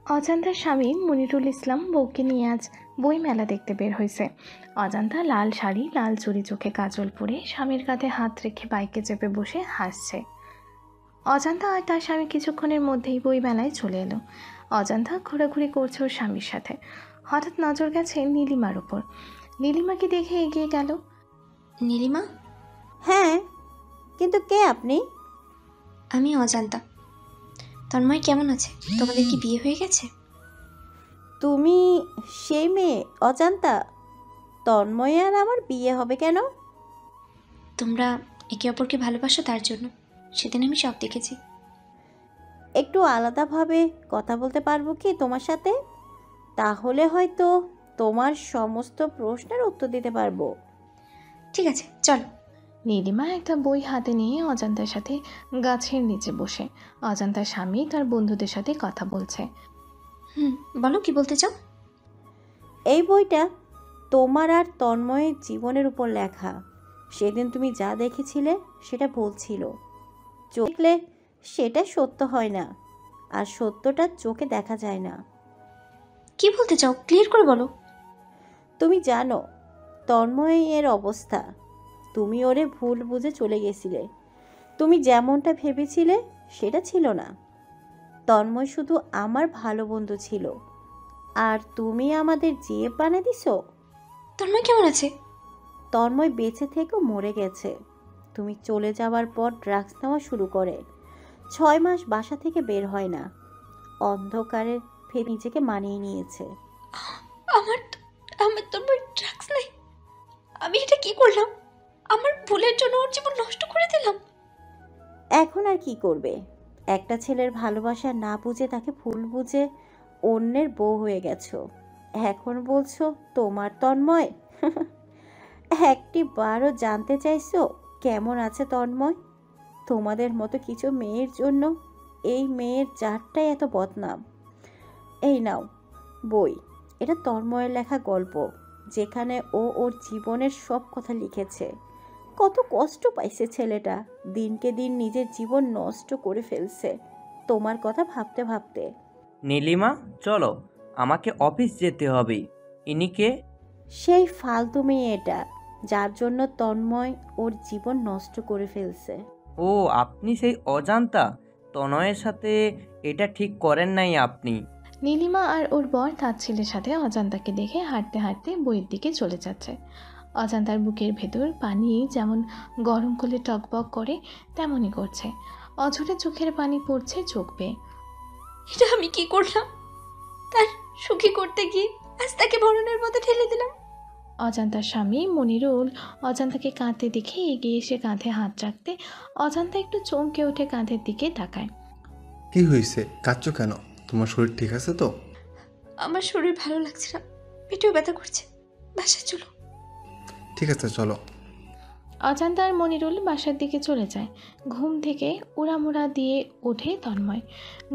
অজান্তার স্বামী মনিরুল ইসলাম বউকে নিয়ে আজ বই মেলা দেখতে বের হয়েছে। অজান্তা লাল শাড়ি, লাল চুড়ি, চোখে কাজল পরে স্বামীর কাঁধে হাত রেখে বাইকে চেপে বসে হাসছে। অজান্তা আর তার স্বামী কিছুক্ষণের মধ্যেই বই মেলায় চলে এলো। অজান্তা ঘোরাঘুরি করছে ওর স্বামীর সাথে। হঠাৎ নজর গেছে নীলিমার উপর। নীলিমাকে দেখে এগিয়ে গেল। নীলিমা? হ্যাঁ, কিন্তু কে আপনি? আমি অজান্তা। তন্ময় কেমন আছে? তোমাদের কি বিয়ে হয়ে গেছে? তুমি সেই মেয়ে অজান্তা? তন্ময় আর আমার বিয়ে হবে কেন? তোমরা একে অপরকে ভালোবাসো তার জন্য। সেদিন আমি সব দেখেছি। একটু আলাদাভাবে কথা বলতে পারবো কি তোমার সাথে? তাহলে হয়তো তোমার সমস্ত প্রশ্নের উত্তর দিতে পারবো। ঠিক আছে, চলো। নীলিমা একটা বই হাতে নিয়ে অজান্তার সাথে গাছের নিচে বসে অজান্তার স্বামী তার বন্ধুদের সাথে কথা বলছে। বলো, কি বলতে চাও? এই বইটা তোমার আর তন্ময়ের জীবনের উপর লেখা। সেদিন তুমি যা দেখেছিলে সেটা বলছিল। দেখলে সেটা সত্য হয় না, আর সত্যটা চোখে দেখা যায় না। কি বলতে চাও? ক্লিয়ার করে বলো। তুমি জানো তন্ময়ের অবস্থা। তুমি ওরে ভুল বুঝে চলে গেছিলে। তুমি যেমনটা ভেবেছিলে সেটা ছিল না। তন্ময় শুধু আমার ভালো বন্ধু ছিল, আর তুমি আমাদের জিএফ বানিয়ে দিছো। তন্ময় কেমন আছে? তন্ময় বেঁচে থেকেও মরে গেছে। তুমি চলে যাওয়ার পর ড্রাগস নেওয়া শুরু করে। 6 মাস বাসা থেকে বের হয় না। অন্ধকারে ফের নিজেকে মানিয়ে নিয়েছে। আমার আমার তন্ময় ড্রাগস নেই। আমি এটা কি করলাম? আমার ভুলের জন্য ওর জীবন নষ্ট করে দিলাম। এখন আর কি করবে? একটা ছেলের ভালোবাসা না বুঝে, তাকে ভুল বুঝে অন্যের বউ হয়ে গেছো। এখন বলছো তোমার তন্ময়? একটি বারও জানতে চাইছো কেমন আছে তন্ময়? তোমাদের মতো কিছু মেয়ের জন্য এই মেয়ের জাতটাই এত বদনাম। এই নাও বই। এটা তন্ময়ের লেখা গল্প, যেখানে ও ওর জীবনের সব কথা লিখেছে। কত কষ্ট পাইছে ছেলেটা। দিনকে দিন নিজের জীবন নষ্ট করে ফেলছে তোমার কথা ভাবতে ভাবতে। নীলিমা, চলো, আমাকে অফিস যেতে হবে। ইনি কে? সেই ফালতু মেয়ে এটা, যার জন্য তন্ময় ওর জীবন নষ্ট করে ফেলছে। ও, আপনি সেই অজান্তা। তনয়ের সাথে এটা ঠিক করেন নাই আপনি। নীলিমা আর ওর বর তার ছেলের সাথে অজান্তাকে দেখে হাঁটতে হাঁটতে বইয়ের দিকে চলে যাচ্ছে। অজান্তার বুকের ভেতর পানি যেমন গরম করলে টকবক করে তেমনই করছে। অঝরে চোখের পানি পড়ছে চোখ বেয়ে। এটা আমি কি করলাম? তার সুখী করতে গিয়ে আজ তাকে মরণের পথে ঠেলে দিলাম। অজান্তার স্বামী মনিরুল অজান্তাকে কাঁদতে দেখে এগিয়ে এসে কাঁধে হাত রাখতে অজান্তা একটু চমকে উঠে কাঁধের দিকে তাকায়। কি হয়েছে? কাঁদছো কেন? তোমার শরীর ঠিক আছে তো? আমার শরীর ভালো লাগছে না, পেটেও ব্যথা করছে। বাসায় চলো। ঠিক আছে, চলো। অজান্তা আর মনিরুল বাসার দিকে চলে যায়। ঘুম থেকে উড়ামুড়া দিয়ে ওঠে তন্ময়।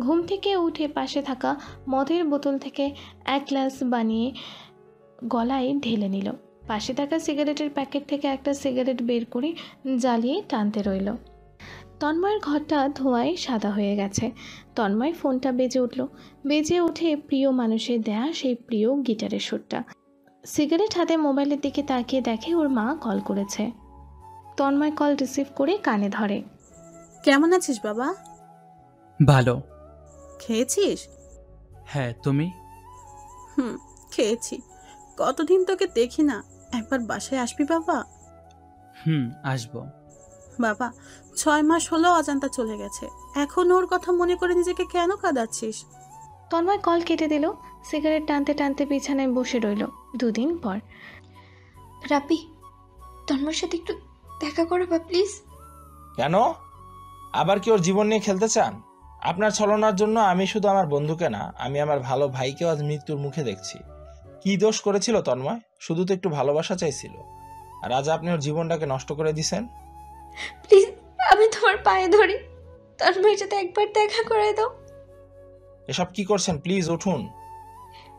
ঘুম থেকে উঠে পাশে থাকা মদের বোতল থেকে এক গ্লাস বানিয়ে গলায় ঢেলে নিল। পাশে থাকা সিগারেটের প্যাকেট থেকে একটা সিগারেট বের করে জ্বালিয়ে টানতে রইল। তন্ময়ের ঘরটা ধোঁয়ায় সাদা হয়ে গেছে। তন্ময় ফোনটা বেজে উঠল। বেজে উঠে প্রিয় মানুষের দেয়া সেই প্রিয় গিটারের সুরটা। সিগারেট হাতে মোবাইলের দিকে তাকিয়ে দেখে ওর মা কল করেছে। তন্ময় কল রিসিভ করে কানে ধরে। কেমন আছিস বাবা? ভালো। খেয়েছিস? হ্যাঁ, তুমি? খেয়েছি। কতদিন তোকে দেখি না, একবার বাসায় আসবি বাবা? আসবো। বাবা, 6 মাস হলো অজান্তা চলে গেছে, এখন ওর কথা মনে করে নিজেকে কেন কাঁদাচ্ছিস? তন্ময় কল কেটে দিল। সিগারেট টানতে টানতে বিছানায় বসে রইল। 2 দিন পর। রাপি, তন্ময়ের সাথে একটু দেখা করো বা প্লিজ। কেন? আবার কি ওর জীবন নিয়ে খেলতে চান? আপনার ছলনার জন্য আমি শুধু আমার বন্ধুকে না, আমি আমার ভালো ভাইকেও আজ মৃত্যুর মুখে দেখছি। কি দোষ করেছিল তন্ময়? শুধু তো একটু ভালোবাসা চাইছিল, আর আজ আপনি ওর জীবনটাকে নষ্ট করে দিছেন। প্লিজ, আমি তোমার পায়ে ধরি, তন্ময়ের সাথে একবার দেখা করে দাও। এসব কি করছেন? প্লিজ উঠুন।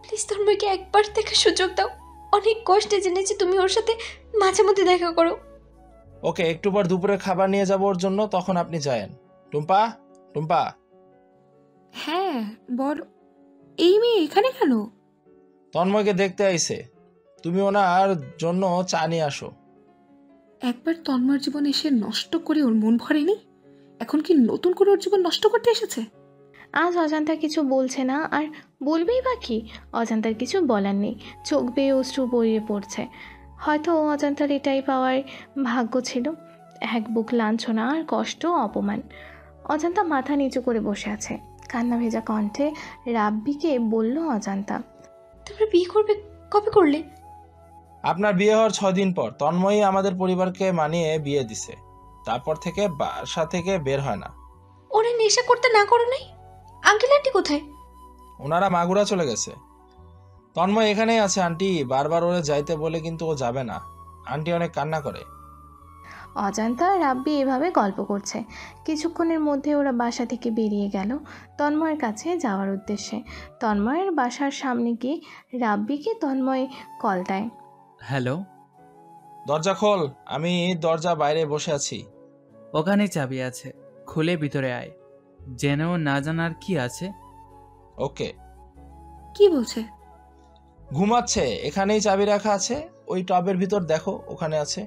প্লিজ তন্ময়কে একবার দেখার সুযোগ দাও। অনেক কষ্টে জেনেছি তুমি ওর সাথে মাঝে মধ্যে দেখা করো। ওকে, একটু পর দুপুরে খাবার নিয়ে যাবো ওর জন্য, তখন আপনি যায়েন। টুম্পা, টুম্পা। হ্যাঁ বল। এই মেয়ে এখানে কেন? তন্ময়কে দেখতে আইছে, তুমি ওনার জন্য চা নিয়ে আসো। একবার তন্ময়ের জীবন এসে নষ্ট করে ওর মন ভরেনি, এখন কি নতুন করে ওর জীবন নষ্ট করতে এসেছে? আজ অজান্তা কিছু বলছে না, আর বলবেই বা কি? অজান্তার কিছু বলার নেই, চোখ বেয়ে অশ্রু বইয়ে পড়ছে। হয়তো অজান্তার এটাই পাওয়ার ভাগ্য ছিল, এক বুক লাঞ্ছনা আর কষ্ট, অপমান। অজান্তা মাথা নিচু করে বসে আছে, কান্না ভেজা কণ্ঠে রাব্বিকে বলল অজান্তা। তোমরা বিয়ে করবে কবে করলে? আপনার বিয়ে হওয়ার 6 দিন পর তন্ময়ই আমাদের পরিবারকে মানিয়ে বিয়ে দিছে। তারপর থেকে বাসা থেকে বের হয় না। ওরা নেশা করতে না করো নাই? আঙ্কেল আন্টি কোথায়? ওনারা মাগুরা চলে গেছে। তন্ময় এখানেই আছে আন্টি, বারবার ওরে যাইতে বলে কিন্তু ও যাবে না। আন্টি অনেক কান্না করে। অজান্তা আর রাব্বি এভাবে গল্প করছে। কিছুক্ষণের মধ্যে ওরা বাসা থেকে বেরিয়ে গেল তন্ময়ের কাছে যাওয়ার উদ্দেশ্যে। তন্ময়ের বাসার সামনে গিয়ে রাব্বিকে তন্ময় কল দেয়। হ্যালো, দরজা খোল, আমি দরজা বাইরে বসে আছি। ওখানে চাবি আছে, খুলে ভিতরে আয়। জেনেও না জানার কি আছে? ওকে। কি বলছে? ঘুমাচ্ছে, এখানেই চাবি রাখা আছে, ওই টবের ভিতর দেখো, ওখানে আছে।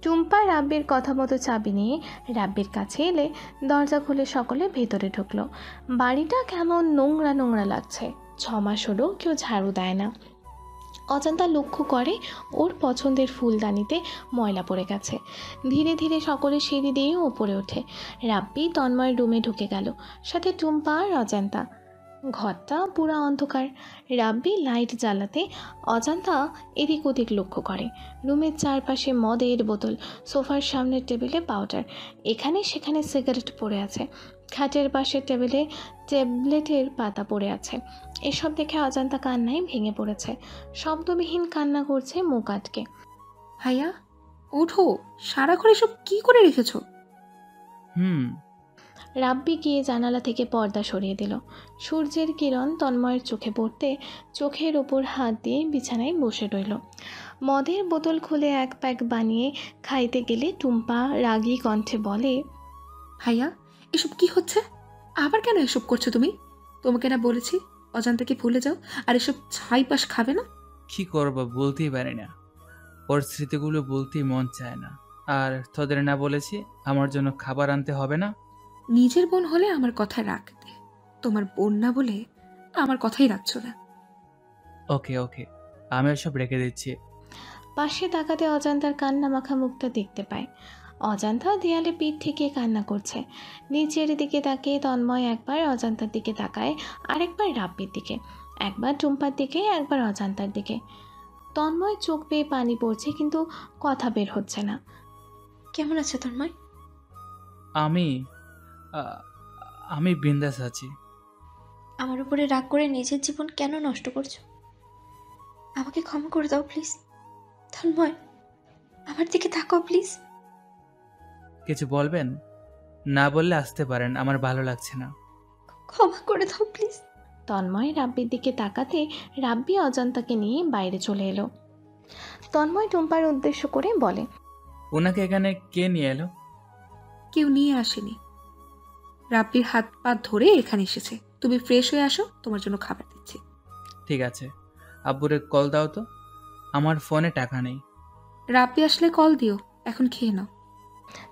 টুম্পা রাব্বির কথা মতো চাবি নিয়ে রাব্বির কাছে এলে দরজা খুলে সকলে ভেতরে ঢুকলো। বাড়িটা কেমন নোংরা নোংরা লাগছে, 6 মাস হলো কেউ ঝাড়ু দেয় না। অজান্তা লক্ষ্য করে ওর পছন্দের ফুলদানিতে ময়লা পড়ে গেছে। ধীরে ধীরে সকলে সিঁড়ি দিয়ে ওপরে ওঠে। রাব্বি তন্ময়ের রুমে ঢুকে গেল, সাথে টুম্পা আর অজান্তা। ঘরটা পুরা অন্ধকার। রাব্বি লাইট জ্বালাতে অজান্তা এদিক ওদিক লক্ষ্য করে। রুমের চারপাশে মদের বোতল, সোফার সামনের টেবিলে পাউডার, এখানে সেখানে সিগারেট পড়ে আছে। খাটের পাশের টেবিলে ট্যাবলেটের পাতা পড়ে আছে। এসব দেখে অজান্তা কান্নায় ভেঙে পড়েছে। শব্দবিহীন কান্না করছে মুখ আটকে। ভাইয়া ওঠো, সারা ঘরে সব কি করে রেখেছো? হুম, রাব্বি গিয়ে জানালা থেকে পর্দা সরিয়ে দিল। সূর্যের কিরণ তন্ময়ের চোখে পড়তে চোখের ওপর হাত দিয়ে বিছানায় বসে রইল। মদের বোতল খুলে এক প্যাক বানিয়ে খাইতে গেলে টুম্পা রাগী কণ্ঠে বলে, ভাইয়া এসব কি হচ্ছে? আবার কেন এসব করছো তুমি? তোমাকে না বলেছি অজান্তাকে ভুলে যাও, আর এসব ছাই পাশ খাবে না। কি করবো বলতেই পারি না, ওর স্মৃতিগুলো বলতেই মন চায় না। আর তোদের না বলেছি আমার জন্য খাবার আনতে হবে না? নিজের বোন হলে আমার কথা রাখতে, তোমার বোন না বলে আমার কথাই রাখছো না। ওকে ওকে, আমি সব রেখে দিচ্ছি। পাশে তাকাতে অজান্তার কান্না মাখা মুখটা দেখতে পায়। অজান্তা দেয়ালে পিঠ থেকে কান্না করছে। নিচের দিকে তাকিয়ে তন্ময় একবার অজান্তার দিকে তাকায়, আরেকবার রাব্বির দিকে, একবার টুম্পার দিকে, একবার অজান্তার দিকে। তন্ময় চোখ বেয়ে পানি পড়ছে, কিন্তু কথা বের হচ্ছে না। কেমন আছে তন্ময়? আমি আ- আমি বিন্দাস আছি। আমার উপরে রাগ করে নিজের জীবন কেন নষ্ট করছো? আমাকে ক্ষমা করে দাও প্লিজ। তন্ময় আমার দিকে তাকাও প্লিজ। কিছু বলবেন? না বললে আসতে পারেন, আমার ভালো লাগছে না। ক্ষমা করে দাও প্লিজ। তন্ময় রাব্বির দিকে তাকাতে রাব্বি অজান্তাকে নিয়ে বাইরে চলে এলো। তন্ময় টুম্পার উদ্দেশ্য করে বলে, ওনাকে এখানে কে নিয়ে এলো? কেউ নিয়ে আসেনি, রাব্বির হাত পা ধরে এখানে এসেছে। তুমি ফ্রেশ হয়ে আসো, তোমার জন্য খাবার দিচ্ছি। ঠিক আছে, আব্বুরে কল দাও তো, আমার ফোনে টাকা নেই। রাব্বি আসলে কল দিও, এখন খেয়ে নাও।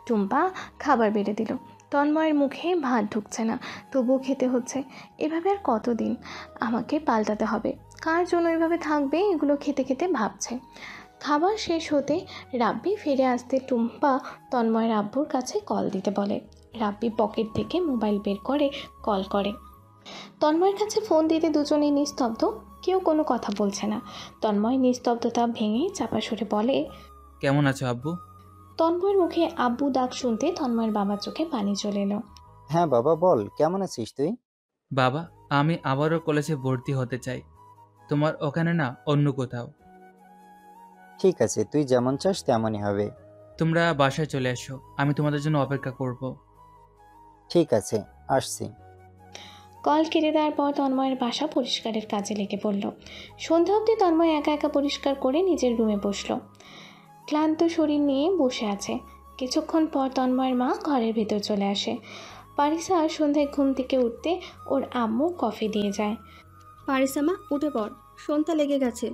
টুম্পা খাবার বেড়ে দিল। তন্ময়ের মুখে ভাত ঢুকছে না, তবুও খেতে হচ্ছে। এভাবে আর কতদিন? আমাকে পাল্টাতে হবে। কার জন্য এভাবে থাকবে, এগুলো খেতে খেতে ভাবছে। খাবার শেষ হতে রাব্বি ফিরে আসতে টুম্পা তন্ময়ের আব্বুর কাছে কল দিতে বলে। রাব্বি পকেট থেকে মোবাইল বের করে কল করে। তন্ময়ের কাছে ফোন দিতে দুজনেই নিস্তব্ধ, কেউ কোনো কথা বলছে না। তন্ময় নিস্তব্ধতা ভেঙে চাপা সুরে বলে, কেমন আছো আব্বু? তন্ময়ের মুখে আব্বু ডাক শুনতে তন্ময়ের বাবার চোখে পানি চলে এলো। হ্যাঁ বাবা বল, কেমন আছিস তুই? বাবা, আমি আবারও কলেজে ভর্তি হতে চাই। তোমার ওখানে না, অন্য কোথাও। ঠিক আছে, তুই যেমন চাস তেমনই হবে। তোমরা বাসায় চলে এসো, আমি তোমাদের জন্য অপেক্ষা করব। ঠিক আছে, আসছি। কল কেটে দেওয়ার পর তন্ময়ের বাসা পরিষ্কারের কাজে লেগে পড়ল। সন্ধ্যা অবধি তন্ময় একা একা পরিষ্কার করে নিজের রুমে বসলো। ক্লান্ত শরীর নিয়ে বসে আছে। কিছুক্ষণ পর তন্ময়ের মা ঘরের ভেতর চলে আসে। পারিসা সন্ধ্যায় ঘুম থেকে উঠতে ওর আম্মু কফি দিয়ে যায়। পারিসা মা, উঠে পড়, সন্ধ্যা লেগে গেছে।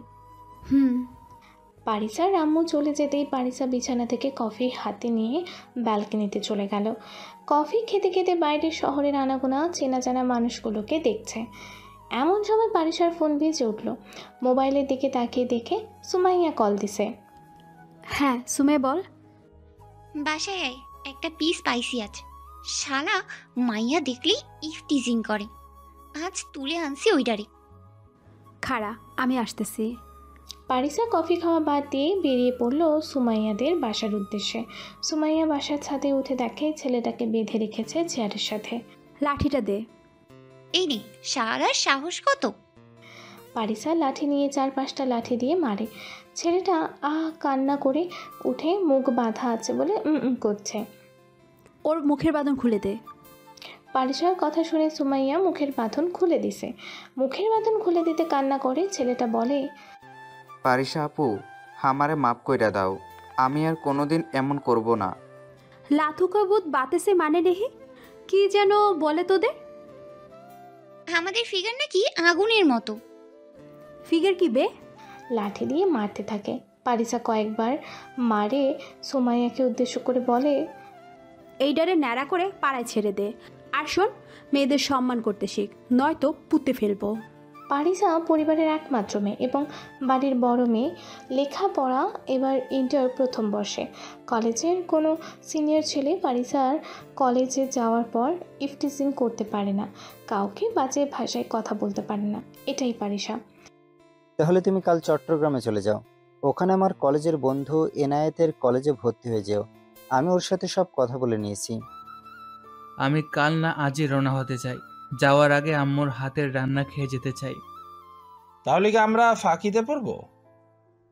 পারিসার আম্মু চলে যেতেই পারিসা বিছানা থেকে কফি হাতে নিয়ে ব্যালকনিতে চলে গেল। কফি খেতে খেতে বাইরের শহরের আনাগোনা চেনা জানা মানুষগুলোকে দেখছে। এমন সময় পারিসার ফোন বেজে উঠল। মোবাইলের দিকে তাকিয়ে দেখে সুমাইয়া কল দিছে। হ্যাঁ সুমে বল। বাসায় আয়, একটা পিস স্পাইসি আছে। শালা মাইয়া দেখলেই ইফটিজিং করে। আজ তুলে আনছি ওইটারে। খাড়া, আমি আসতেছি। পারিসা কফি খাওয়া বাদ দিয়ে বেরিয়ে পড়ল সুমাইয়াদের বাসার উদ্দেশ্যে। সুমাইয়া বাসার ছাদে উঠে দেখে ছেলেটাকে বেঁধে রেখেছে চেয়ারের সাথে। লাঠিটা দে। এই নে, শালার সাহস কত! পারিসা লাঠি নিয়ে 4-5টা লাঠি দিয়ে মারে। ছেলেটা কান্না করে উঠে মুখ বাঁধা আছে বলে করছে। ওর মুখের বাঁধন খুলে দে। পারিসার কথা শুনে সুমাইয়া মুখের বাঁধন খুলে দিছে। মুখের বাঁধন খুলে দিতে কান্না করে ছেলেটা বলে, পারিসা আপু, আমারে মাফ কইরা দাও, আমি আর কোনোদিন এমন করব না। লাথু কবুত বাতেসে মানে নেহি, কি যেন বলে তোদের? আমাদের ফিগার নাকি আগুনের মতো। ফিগার কি বে? লাঠি দিয়ে মারতে থাকে। পারিসা কয়েকবার মারে সুমাইয়াকে উদ্দেশ্য করে বলে, এইডারে ন্যাড়া করে পাড়ায় ছেড়ে দে। আর শোন, মেয়েদের সম্মান করতে শিখ, নয়তো পুঁতে ফেলবো। পারিসা পরিবারের একমাত্র মেয়ে এবং বাড়ির বড় মেয়ে। লেখাপড়া এবার ইন্টার প্রথম বর্ষে। কলেজের কোনো সিনিয়র ছেলে পারিসার কলেজে যাওয়ার পর ইফটিজিং করতে পারে না, কাউকে বাজে ভাষায় কথা বলতে পারে না। এটাই পারিসা। তাহলে তুমি কাল চট্টগ্রামে চলে যাও, ওখানে আমার কলেজের বন্ধু এনায়েতের কলেজে ভর্তি হয়ে যাও। আমি ওর সাথে সব কথা বলে নিয়েছি। আমি কাল না আজই রওনা হতে চাই। যাওয়ার আগে আম্মুর হাতের রান্না খেয়ে যেতে চাই। তাহলে কি আমরা ফাঁকিতে পড়ব?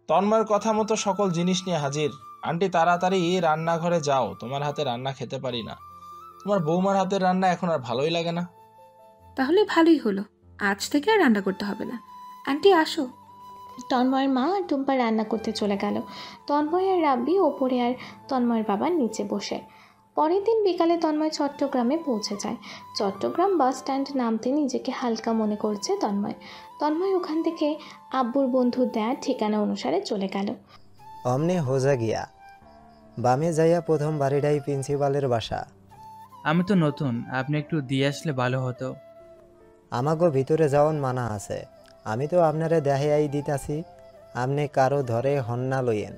তন্ময়ের কথা মতো সকল জিনিস নিয়ে হাজির। আন্টি তাড়াতাড়ি রান্নাঘরে যাও, তোমার হাতে রান্না খেতে পারি না। তোমার বৌমার হাতের রান্না এখন আর ভালোই লাগে না। তাহলে ভালোই হলো, আজ থেকে আর রান্না করতে হবে না। আন্টি আসো। তন্ময়ের মা আর টুম্পা রান্না করতে চলে গেল। তন্ময় আর রাব্বি ওপরে আর তন্ময়ের বাবা নিচে বসে। পরের দিন বিকালে তন্ময় চট্টগ্রামে পৌঁছে যায়। চট্টগ্রাম বাস স্ট্যান্ড নামতে নিজেকে হালকা মনে করছে তন্ময় ওখান থেকে আব্বুর বন্ধুর দেয়া ঠিকানা অনুসারে চলে গেল। অমনে হোজা গিয়া বামে যাইয়া প্রথম বাড়িটাই প্রিন্সিপালের বাসা। আমি তো নতুন, আপনি একটু দিয়ে আসলে ভালো হতো। আমাগো ভিতরে যাওয়ান মানা আছে। আমি তো আপনারে দেখাই দিতাছি, আপনি কারো ধরে হন্না লইয়েন।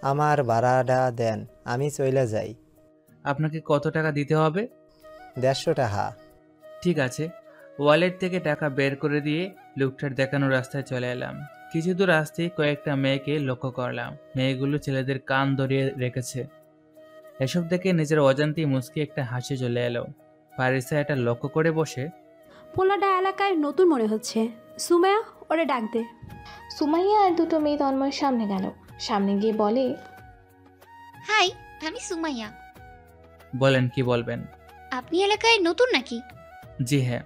আমার ভাড়াটা দেন, আমি চইলা যাই। আপনাকে কত টাকা দিতে হবে? 150 টাকা। ঠিক আছে। ওয়ালেট থেকে টাকা বের করে দিয়ে লোকটার দেখানো রাস্তায় চলে এলাম। কিছু দূর আসতেই কয়েকটা মেয়েকে লক্ষ্য করলাম। মেয়েগুলো ছেলেদের কান ধরিয়ে রেখেছে। এসব দেখে নিজের অজান্তেই মুচকি একটা হাসি চলে এলো। পারিসা এটা লক্ষ্য করে বসে, পোলাটা এলাকায় নতুন মনে হচ্ছে, সুমাইয়া ওরে ডাক দে। সুমাইয়া আর দুটো মেয়ে তন্ময়ের সামনে গেল। সামনে গিয়ে বলে, হাই, আমি সুমাইয়া। বলেন কি বলবেন? আপনি এলাকায় নতুন নাকি? জি হ্যাঁ,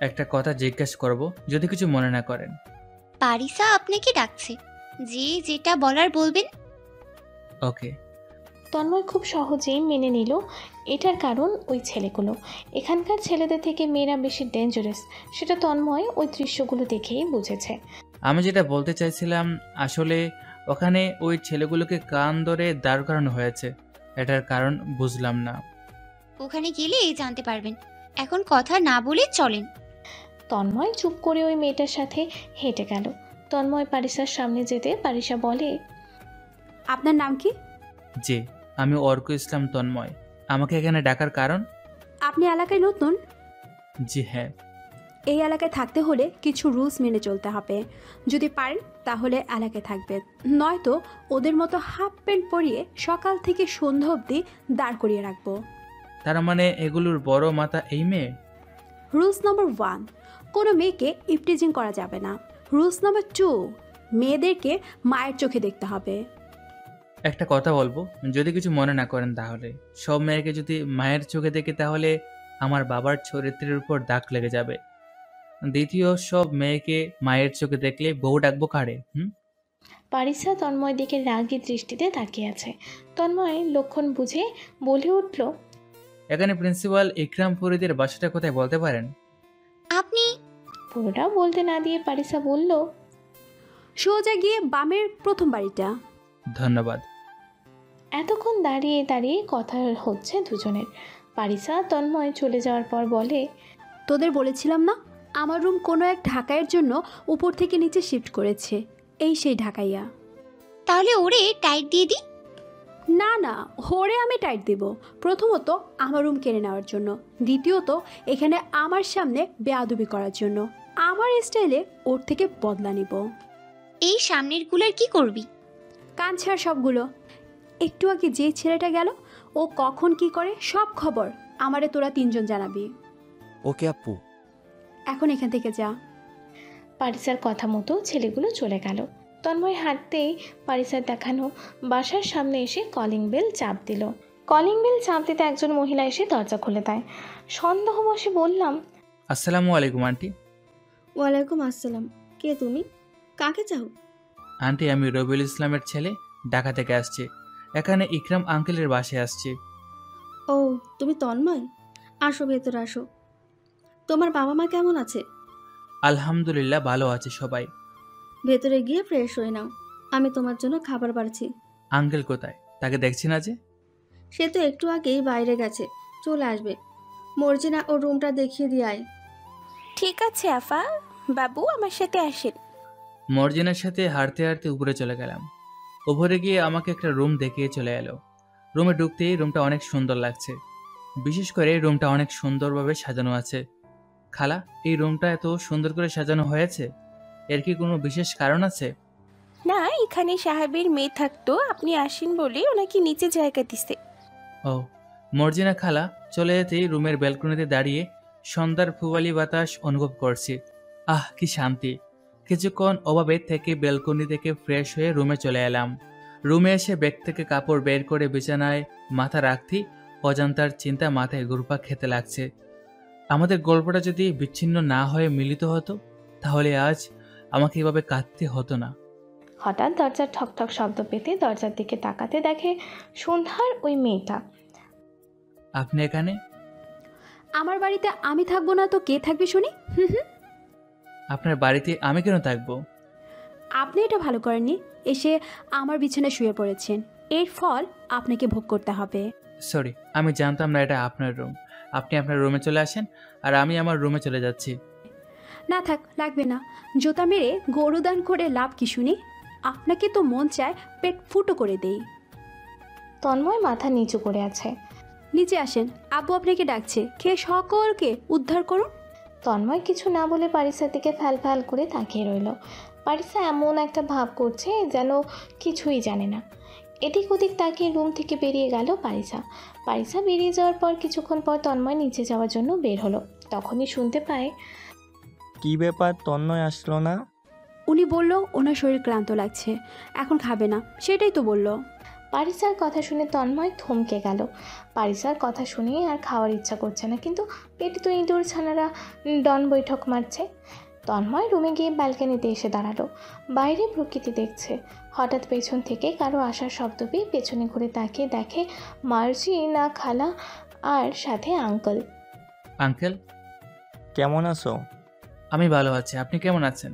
একটা কথা জিজ্ঞেস করব, যদি কিছু মনে না করেন। পারিসা আপনাকে ডাকছে, যে যেটা বলার বলবেন। ওকে। তন্ময় খুব সহজেই মেনে নিল। এটার কারণ ওই ছেলেগুলো। এখানকার ছেলেদের থেকে মেয়েরা বেশি ডেঞ্জারাস, সেটা তন্ময় ওই দৃশ্যগুলো দেখেই বুঝেছে। আমি যেটা বলতে চাইছিলাম, আসলে ওখানে ওই ছেলেগুলোকে কান ধরে দাঁড় করানো হয়েছে। এটার কারণ বুঝলাম না। ওখানে গেলে জানতে পারবেন, এখন কথা না বলে চলেন। তন্ময় চুপ করে ওই মেয়েটার সাথে হেঁটে গেল। তন্ময় পারিসার সামনে যেতে পারিসা বলে, আপনার নাম কি? জি, আমি অর্ক ইসলাম তন্ময়। আমাকে এখানে ডাকার কারণ? আপনি এলাকায় নতুন? জি হ্যাঁ। এই এলাকায় থাকতে হলে কিছু রুলস মেনে চলতে হবে। যদি পারেন তাহলে এলাকায় থাকবেন, নয়তো ওদের মতো হাফ প্যান্ট পরিয়ে সকাল থেকে সন্ধ্যা অবধি দাঁড় করিয়ে রাখবো। তার মানে এগুলোর বড় মাথা এই মেয়ে? রুলস নম্বর 1, কোনো মেয়েকে ইফটিজিং করা যাবে না। রুলস নম্বর 2, মেয়েদেরকে মায়ের চোখে দেখতে হবে। একটা কথা বলবো, যদি কিছু মনে না করেন তাহলে। সব মেয়েকে যদি মায়ের চোখে দেখে তাহলে আমার বাবার চরিত্রের উপর দাগ লেগে যাবে। দ্বিতীয়, সব মেয়েকে মায়ের চোখে দেখলে বউ ডাকবো কারে? পারিসা তন্ময় দিকে রাগী দৃষ্টিতে তাকিয়ে আছে। তন্ময় লক্ষণ বুঝে বলে উঠল, এখানে প্রিন্সিপাল ইকরাম ফরিদের বাসাটা কোথায় বলতে পারেন? আপনি পুরোটা বলতে না দিয়ে পারিসা বলল, সোজা গিয়ে বামের প্রথম বাড়িটা। ধন্যবাদ। এতক্ষণ দাঁড়িয়ে দাঁড়িয়ে কথা হচ্ছে দুজনের। পারিসা তন্ময় চলে যাওয়ার পর বলে, তোদের বলেছিলাম না আমার রুম কোনো এক ঢাকাইয়ের জন্য উপর থেকে নিচে শিফট করেছে, এই সেই ঢাকাইয়া। তাহলে ওরে টাইট দিয়ে দিই। না না, হোরে আমি টাইট দেব। প্রথমত আমার রুম কেড়ে নেওয়ার জন্য, দ্বিতীয়ত এখানে আমার সামনে বেয়াদবি করার জন্য। আমার স্টাইলে ওর থেকে বদলা নিব। এই সামনের গুলার কি করবি? কান ছাড় সবগুলো। একটু আগে যে ছেলেটা গেল, ও কখন কি করে সব খবর আমারে তোরা তিনজন জানাবি। ওকে আপু। এখন এখান থেকে যা। পারিসার কথা মতো ছেলেগুলো চলে গেল। তন্ময় হাঁটতেই পারিসার দেখানো বাসার সামনে এসে কলিং বেল চাপ দিল। কলিং বেল চাপ দিতে একজন মহিলা এসে দরজা খুলে দেয়। সন্দেহবশে বললাম, আসসালামু আলাইকুম আন্টি। ওয়ালাইকুম আসসালাম। কে তুমি? কাকে চাও? আন্টি, আমি রবিউল ইসলামের ছেলে, ঢাকা থেকে আসছি। এখানে ইকরাম আঙ্কেলের বাসায় আসছি। ও, তুমি তন্ময়? আসো, ভেতরে আসো। তোমার বাবা মা কেমন আছে? আলহামদুলিল্লাহ, ভালো আছে সবাই। ভেতরে গিয়ে ফ্রেশ হয়ে নাও, আমি তোমার জন্য খাবার বাড়ছি। আঙ্কেল কোথায়? তাকে দেখছি না যে। সে তো একটু আগেই বাইরে গেছে, চলে আসবে। মর্জিনা ও রুমটা দেখিয়ে দিয়ে আয়। ঠিক আছে আফা, বাবু আমার সাথে আসেন। মর্জিনার সাথে হাঁটতে হাঁটতে উপরে চলে গেলাম। উপরে গিয়ে আমাকে একটা রুম দেখিয়ে চলে এলো। রুমে ঢুকতেই রুমটা অনেক সুন্দর লাগছে। বিশেষ করে রুমটা অনেক সুন্দরভাবে সাজানো আছে। খালা, এই রুমটা এত সুন্দর করে সাজানো হয়েছে, এর কি কোনো বিশেষ কারণ আছে? না, এখানে সাহেবের মেয়ে থাকতো, আপনি আসেন বলে ওনাকে নিচে জায়গা দিছে। ও, মর্জিনা খালা চলে যেতেই রুমের ব্যালকনিতে দাঁড়িয়ে সন্ধ্যার ফুয়ালি বাতাস অনুভব করছি। আহ, কি শান্তি! কিছুক্ষণ অভাবে থেকে ব্যালকনি থেকে ফ্রেশ হয়ে রুমে চলে এলাম। রুমে এসে ব্যাগ থেকে কাপড় বের করে বিছানায় মাথা রাখতেই অজান্তার চিন্তা মাথায় ঘুরপাক খেতে লাগছে। আমাদের গল্পটা যদি বিচ্ছিন্ন না হয়ে মিলিত হতো, তাহলে আজ আমাকে এভাবে কাঁদতে হতো না। হঠাৎ দরজার ঠকঠক শব্দ পেতে দরজার দিকে তাকাতে দেখে সন্ধ্যার ওই মেয়েটা। আপনি এখানে? আমার বাড়িতে আমি থাকবো না তো কে থাকবে শুনি? আপনার বাড়িতে আমি কেন থাকবো? আপনি এটা ভালো করেননি, এসে আমার বিছানায় শুয়ে পড়েছেন। এর ফল আপনাকে ভোগ করতে হবে। সরি, আমি জানতাম না এটা আপনার রুম। আপনি আপনার রুমে চলে আসেন, আর আমি আমার রুমে চলে যাচ্ছি। না থাক, লাগবে না। জোতা মেরে গরু দান করে লাভ কি শুনি? আপনাকে তো মন চায় পেট ফুটো করে দেই। তন্ময় মাথা নিচু করে আছে। নিচে আসেন, আব্বু আপনাকে ডাকছে, খেয়ে সকলকে উদ্ধার করুন। তন্ময় কিছু না বলে পারিসার দিকে ফ্যাল ফ্যাল করে তাকিয়ে রইল। পারিসা এমন একটা ভাব করছে যেন কিছুই জানে না। এদিক ওদিক তাকিয়ে রুম থেকে বেরিয়ে গেল পারিসা বেরিয়ে যাওয়ার পর কিছুক্ষণ পর তন্ময় নিচে যাওয়ার জন্য বের হলো। তখনই শুনতে পায়, কি ব্যাপার, তন্ময় আসলো না? উনি বলল ওনার শরীর ক্লান্ত লাগছে, এখন খাবে না, সেটাই তো বলল। পারিসার কথা শুনে তন্ময় থমকে গেল। পারিসার কথা শুনে আর খাওয়ার ইচ্ছা করছে না, কিন্তু পেটে তো ইঁদুর ছানারা ডন বৈঠক মারছে। তন্ময় রুমে গিয়ে ব্যালকনিতে এসে দাঁড়ালো। বাইরে প্রকৃতি দেখছে। হঠাৎ পেছন থেকে কারো আসার শব্দ পেয়ে পেছনে ঘুরে তাকিয়ে দেখে মার্জিনা খালা আর সাথে আঙ্কেল। আঙ্কেল, কেমন আছো? আমি ভালো আছি, আপনি কেমন আছেন?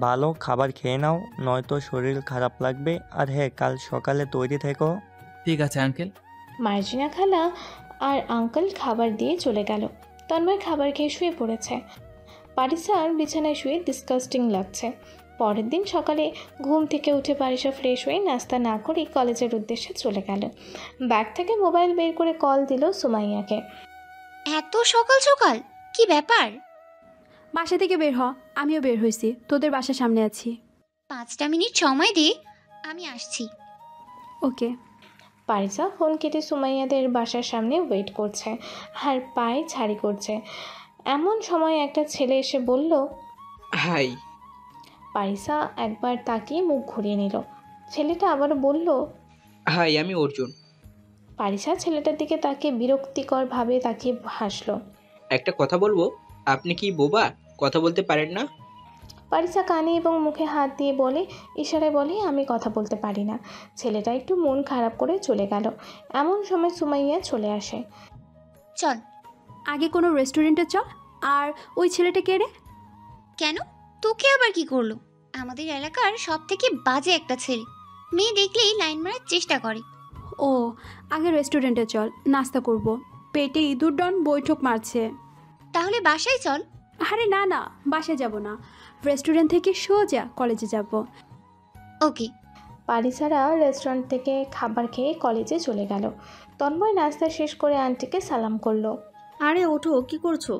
ভালো, খাবার খেয়ে নাও, নয়তো শরীর খারাপ লাগবে। আর হ্যাঁ, কাল সকালে তৈরি থেকো। ঠিক আছে আঙ্কেল। মার্জিনা খালা আর আঙ্কেল খাবার দিয়ে চলে গেল। তন্ময় খাবার খেয়ে শুয়ে পড়েছে। পারিসার বিছানায় শুয়ে ডিসকাস্টিং লাগছে। পরের দিন সকালে ঘুম থেকে উঠে পারিসা ফ্রেশ হয়ে নাস্তা না করে কলেজের উদ্দেশ্যে চলে গেল। ব্যাগ থেকে মোবাইল বের করে কল দিল সুমাইয়াকে। এত সকাল সকাল কি ব্যাপার? বাসা থেকে বের হ, আমিও বের হয়েছি, তোদের বাসার সামনে আছি। 5 মিনিট সময় দে, আমি আসছি। ওকে। পারিসা ফোন কেটে সুমাইয়াদের বাসার সামনে ওয়েট করছে, আর পায়ে ছাড়ি করছে। এমন সময় একটা ছেলে এসে বলল, হাই। পারিসা একবার তাকিয়ে মুখ ঘুরিয়ে নিল। ছেলেটা আবারও বলল, হাই, আমি অর্জুন। পারিসা ছেলেটার দিকে তাকিয়ে বিরক্তিকর ভাবে তাকিয়ে হাসলো। একটা কথা বলবো, আপনি কি বোবা? কথা বলতে পারেন না? পারিসা কানে এবং মুখে হাত দিয়ে বলে, ইশারায় বলে, আমি কথা বলতে পারি না। ছেলেটা একটু মন খারাপ করে চলে গেল। এমন সময় সুমাইয়া চলে আসে। চল আগে কোনো রেস্টুরেন্টে চল। আর ওই ছেলেটা কে রে? কেন, তোকে আবার কি করলো? আমাদের এলাকার সব থেকে বাজে একটা ছেলে, মেয়ে দেখলেই লাইন মারার চেষ্টা করে। ও, আগে রেস্টুরেন্টে চল, নাস্তা করব। পেটে ইঁদুর ডন বৈঠক মারছে। তাহলে বাসায় চল। আরে না না, বাসায় যাব না, রেস্টুরেন্ট থেকে সোজা কলেজে যাব। ওকে। পারিসারা রেস্টুরেন্ট থেকে খাবার খেয়ে কলেজে চলে গেল। তন্ময় নাস্তা শেষ করে আন্টিকে সালাম করলো। আরে ওঠো, কি করছো?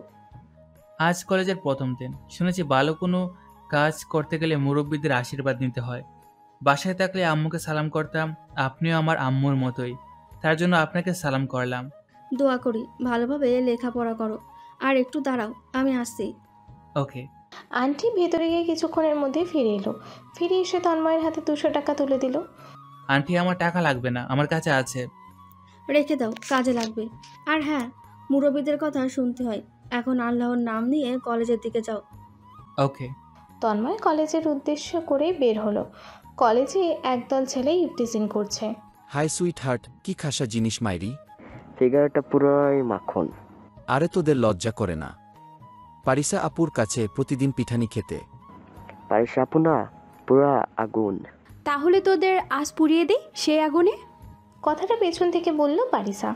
আজ কলেজের প্রথম দিন, শুনেছি ভালো কোনো কাজ করতে গেলে মুরব্বীদের আশীর্বাদ নিতে হয়। বাসায় থাকলে আম্মুকে সালাম করতাম, আপনিও আমার আম্মুর মতোই, তার জন্য আপনাকে সালাম করলাম। দোয়া করি ভালোভাবে লেখাপড়া করো। আর একটু দাঁড়াও, আমি আসছি। ওকে। আন্টি ভেতরে গিয়ে কিছুক্ষণের মধ্যে ফিরে এলো। ফিরে এসে তন্ময়ের হাতে 200 টাকা তুলে দিল। আন্টি, আমার টাকা লাগবে না, আমার কাছে আছে। রেখে দাও, কাজে লাগবে। আর হ্যাঁ, মুরব্বীদের কথা শুনতে হয়। এখন আল্লাহর নাম নিয়ে কলেজের দিকে যাও। ওকে। তন্ময় কলেজের উদ্দেশ্য করে বের হলো। কলেজে একদল ছেলে ইফটিজিং করছে। হাই সুইট হার্ট, কি খাসা জিনিস মাইরি। ফিগারটা পুরোই মাখন। আরে তোদের লজ্জা করে না পারিসা আপুর কাছে প্রতিদিন পিঠানি খেতে? পারিসা আপু না, পুরা আগুন। তাহলে তোদের আজ পুড়িয়ে দিই সেই আগুনে। কথাটা পেছন থেকে বলল পারিসা।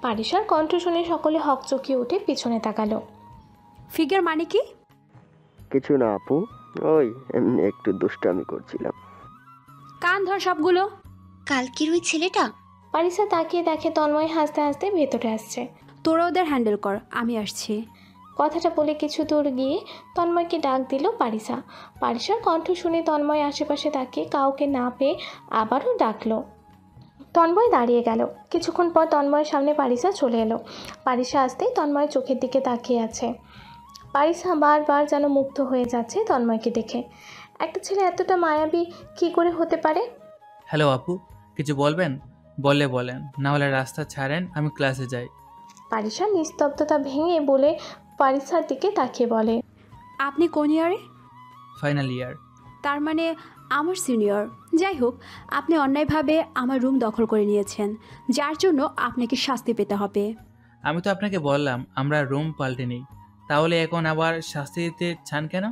পারিসার কণ্ঠ শুনে সকলে হকচকিয়ে উঠে পিছনে তাকালো। ফিগার মানে কি? কিছু না আপু, ওই এমনি একটু দুষ্টামি করছিলাম। কান ধর সবগুলো। কালকের ওই ছেলেটা। পারিসা তাকিয়ে দেখে তন্ময় হাসতে হাসতে ভেতরে আসছে। তোরা ওদের হ্যান্ডেল কর, আমি আসছি। কথাটা বলে কিছু দূর গিয়ে তন্ময়কে ডাক দিল পারিসা। পারিসার কণ্ঠ শুনে তন্ময় আশেপাশে তাকিয়ে কাউকে না পেয়ে আবারও ডাকলো। তন্ময় দাঁড়িয়ে গেল। কিছুক্ষণ পর তন্ময়ের সামনে পারিসা চলে এলো। পারিসা আসতেই তন্ময় চোখের দিকে তাকিয়ে আছে। পারিসা বারবার যেন মুগ্ধ হয়ে যাচ্ছে তন্ময়কে দেখে। একটা ছেলে এতটা মায়াবী কী করে হতে পারে? হ্যালো আপু, কিছু বলবেন? বললে বলেন, না হলে রাস্তা ছাড়েন, আমি ক্লাসে যাই। পারিসা নিস্তব্ধতা ভেঙে বলে পারিসার দিকে তাকিয়ে বলে, আপনি কোন ইয়ারে? Final year. তার মানে আমার সিনিয়র। যাই হোক, আপনি অন্যায়ভাবে আমার রুম দখল করে নিয়েছেন, যার জন্য আপনাকে শাস্তি পেতে হবে। আমি তো আপনাকে বললাম আমরা রুম পাল্টে নিই, তাহলে এখন আবার শাস্তি দিতে চান কেন?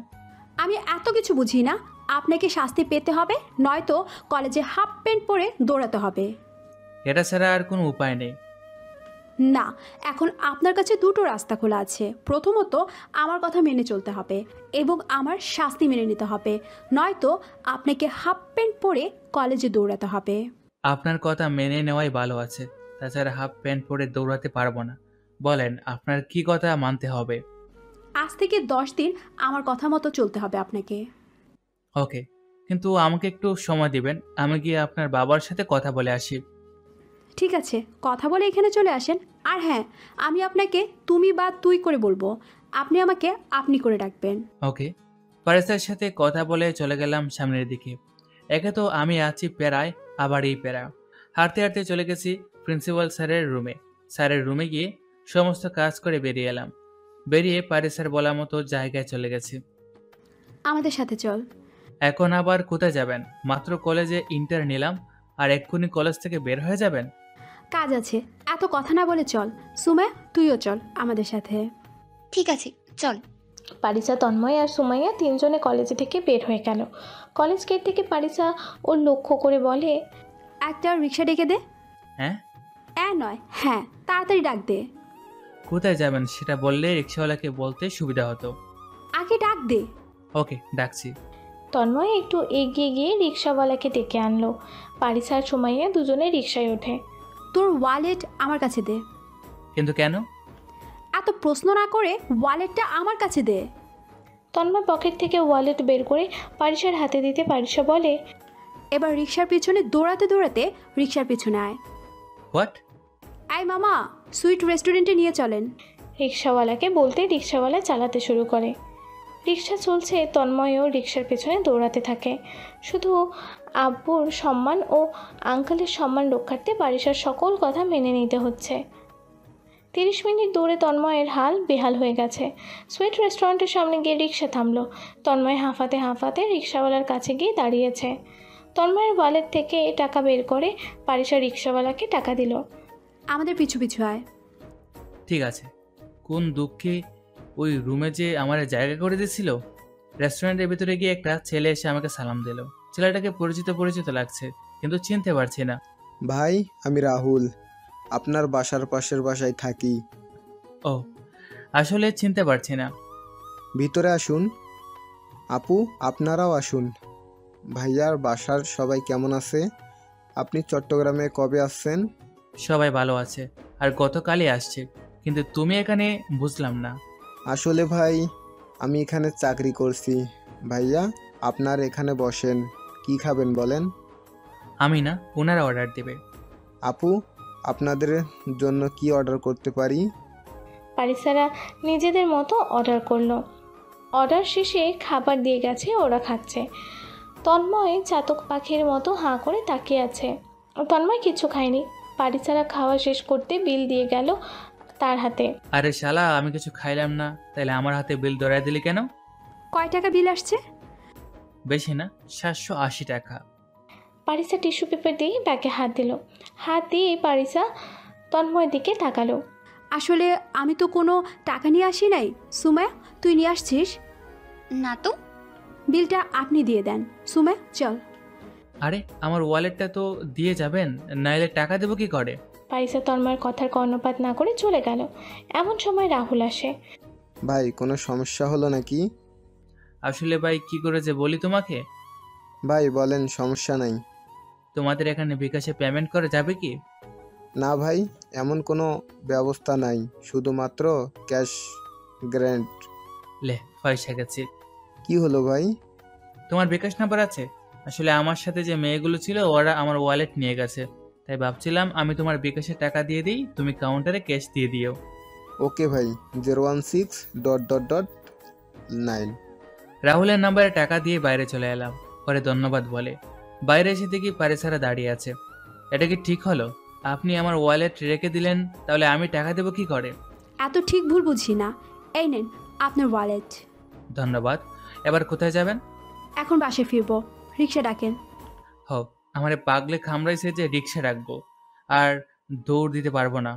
আমি এত কিছু বুঝি না। আপনাকে শাস্তি পেতে হবে, নয়তো কলেজে হাফ প্যান্ট পরে দৌড়াতে হবে। এটা ছাড়া আর কোনো উপায় নেই। না, এখন আপনার কাছে দুটো রাস্তা খোলা আছে। প্রথমত, আমার কথা মেনে চলতে হবে এবং আমার শাস্তি মেনে নিতে হবে, নয়তো আপনাকে হাফ প্যান্ট পরে কলেজে দৌড়াতে হবে। আপনার কথা মেনে নেওয়াই ভালো আছে, তাছাড়া হাফ প্যান্ট পরে দৌড়াতে পারবো না। বলেন আপনার কি কথা মানতে হবে? আজ থেকে 10 দিন আমার কথা মতো চলতে হবে আপনাকে। ওকে, কিন্তু আমাকে একটু সময় দিবেন, আমি গিয়ে আপনার বাবার সাথে কথা বলে আসি। ঠিক আছে, কথা বলে এখানে চলে আসেন। আর হ্যাঁ, আমি আপনাকে তুমি বা তুই করে বলবো, আপনি আমাকে আপনি করে ডাকবেন। ওকে। পারিসার সাথে কথা বলে চলে গেলাম সামনের দিকে। একে তো আমি আছি প্যারায়, আবার এই প্যারা। হাঁটতে হাঁটতে চলে গেছি প্রিন্সিপাল স্যারের রুমে। স্যারের রুমে গিয়ে সমস্ত কাজ করে বেরিয়ে এলাম। বেরিয়ে পারিসার বলা মতো জায়গায় চলে গেছি। আমাদের সাথে চল। এখন আবার কোথায় যাবেন? মাত্র কলেজে ইন্টার নিলাম, আর এক্ষুনি কলেজ থেকে বের হয়ে যাবেন? কাজ আছে, এত কথা না বলে চল। সুমাইয়া, তুইও চল আমাদের সাথে। ঠিক আছে, চল। পারিসা, তন্ময় আর সুমাইয়া তিনজনে কলেজে থেকে বের হয়ে গেল। কলেজ গেট থেকে পারিসা ওর লক্ষ্য করে বলে, একটা রিক্সা ডেকে দে। হ্যাঁ? নয়, হ্যাঁ, তাড়াতাড়ি ডাক দে। কোথায় যাবেন সেটা বললে রিক্সাওয়ালাকে বলতে সুবিধা হতো। আগে ডাক দে। ওকে, ডাকছি। তন্ময় একটু এগিয়ে গিয়ে রিক্সাওয়ালাকে ডেকে আনলো। পারিসা আর সুমাইয়া দুজনে রিক্সায় ওঠে। তোর ওয়ালেট আমার কাছে দে। কিন্তু কেন? এত প্রশ্ন না করে ওয়ালেটটা আমার কাছে দে। তন্ময় পকেট থেকে ওয়ালেট বের করে পারিসার হাতে দিতে পারিসা বলে, এবার রিক্সার পিছনে দৌড়াতে দৌড়াতে রিক্সার পিছনে আয়। হোয়াট? আয় মামা, সুইট রেস্টুরেন্টে নিয়ে চলেন। রিক্সাওয়ালাকে বলতে রিক্সাওয়ালা চালাতে শুরু করে। রিক্সা চলছে, তন্ময়ও রিক্সার পেছনে দৌড়াতে থাকে। শুধু আব্বুর সম্মান ও আঙ্কেলের সম্মান রক্ষার্থে পারিসার সকল কথা মেনে নিতে হচ্ছে। 30 মিনিট দৌড়ে তন্ময়ের হাল বেহাল হয়ে গেছে। সুইট রেস্টুরেন্টের সামনে গিয়ে রিক্সা থামলো। তন্ময় হাঁফাতে হাঁফাতে রিক্সাওয়ালার কাছে গিয়ে দাঁড়িয়েছে। তন্ময়ের ওয়ালেট থেকে টাকা বের করে পারিসা রিক্সাওয়ালাকে টাকা দিল। আমাদের পিছু পিছু আয়। ঠিক আছে। কোন দুঃখে ওই রুমে যে আমার জায়গা করে দিয়েছিল। রেস্টুরেন্টের ভিতরে গিয়ে একটা ছেলে এসে আমাকে সালাম দিল। ছেলেটাকে পরিচিত পরিচিত লাগছে, কিন্তু চিনতে পারছি না। ভাই, আমি রাহুল, আপনার বাসার পাশের বাসায় থাকি। ও, আসলে চিনতে পারছি না। ভিতরে আসুন। আপু, আপনারাও আসুন। ভাইয়ার বাসার সবাই কেমন আছে? আপনি চট্টগ্রামে কবে আসছেন? সবাই ভালো আছে, আর গতকালই আসছে, কিন্তু তুমি এখানে বুঝলাম না। আসলে ভাই, আমি এখানে চাকরি করছি। ভাইয়া, আপনার এখানে বসেন। কি খাবেন বলেন? আমি না, ওনারা অর্ডার দেবে। আপু, আপনাদের জন্য কি অর্ডার করতে পারি? পারিসারা নিজেদের মতো অর্ডার করলো। অর্ডার শেষে খাবার দিয়ে গেছে, ওরা খাচ্ছে। তন্ময় চাতক পাখির মতো হাঁ করে তাকিয়ে আছে। তন্ময় কিছু খায়নি। পারিসারা খাওয়া শেষ করতে বিল দিয়ে গেল তার হাতে। আরে শালা, আমি কিছু খাইলাম না, তাহলে আমার হাতে বিল ধরাই দিলি কেন? কয় টাকা বিল আসছে? বেশি না, 780 টাকা। পারিসা টিস্যু পেপার দিয়ে ব্যাগে হাত দিল। হাত দিয়ে পারিসা তন্ময়ের দিকে তাকালো। আসলে আমি তো কোনো টাকা নিয়ে আসি নাই। সুমায়া, তুই নিয়ে আসছিস? না তো। বিলটা আপনি দিয়ে দেন। সুমায়া, চল। আরে, আমার ওয়ালেটটা তো দিয়ে যাবেন, নাইলে টাকা দেবো কি করে? পারিসা তন্ময়ের কথার কর্ণপাত না করে চলে গেল। এমন সময় রাহুল আসে। ভাই, কোনো সমস্যা হলো নাকি? আসলে ভাই, কি করে যে বলি তোমাকে। ভাই বলেন, সমস্যা নাই। তোমাদের এখানে বিকাশে পেমেন্ট করা যাবে কি? না ভাই, এমন কোনো ব্যবস্থা নাই, শুধুমাত্র ক্যাশ গ্র্যান্ট। লে, পয়সা গেছে। কি হলো ভাই? তোমার বিকাশ নাম্বার আছে? আসলে আমার সাথে যে মেয়েগুলো ছিল ওরা আমার ওয়ালেট নিয়ে গেছে, তাই ভাবছিলাম আমি তোমার বিকাশে টাকা দিয়ে দিই, তুমি কাউন্টারে ক্যাশ দিয়ে দিও। ওকে ভাই, 016.9। রাহুলের নাম্বারে টাকা দিয়ে বাইরে চলে এলাম। পরে ধন্যবাদ বলে বাইরে এসে দেখি পারিসারা দাঁড়িয়ে আছে। এটা কি ঠিক হলো? আপনি আমার ওয়ালেট রেখে দিলেন, তাহলে আমি টাকা দেবো কি করে? এত ঠিক ভুল বুঝি না। এই নেন আপনার ওয়ালেট। ধন্যবাদ। এবার কোথায় যাবেন? এখন বাসে ফিরবো। রিক্সা ডাকেন। হোক, আমার পাগলে খামড়াইছে যে রিক্সা রাখবো, আর দৌড় দিতে পারবো না।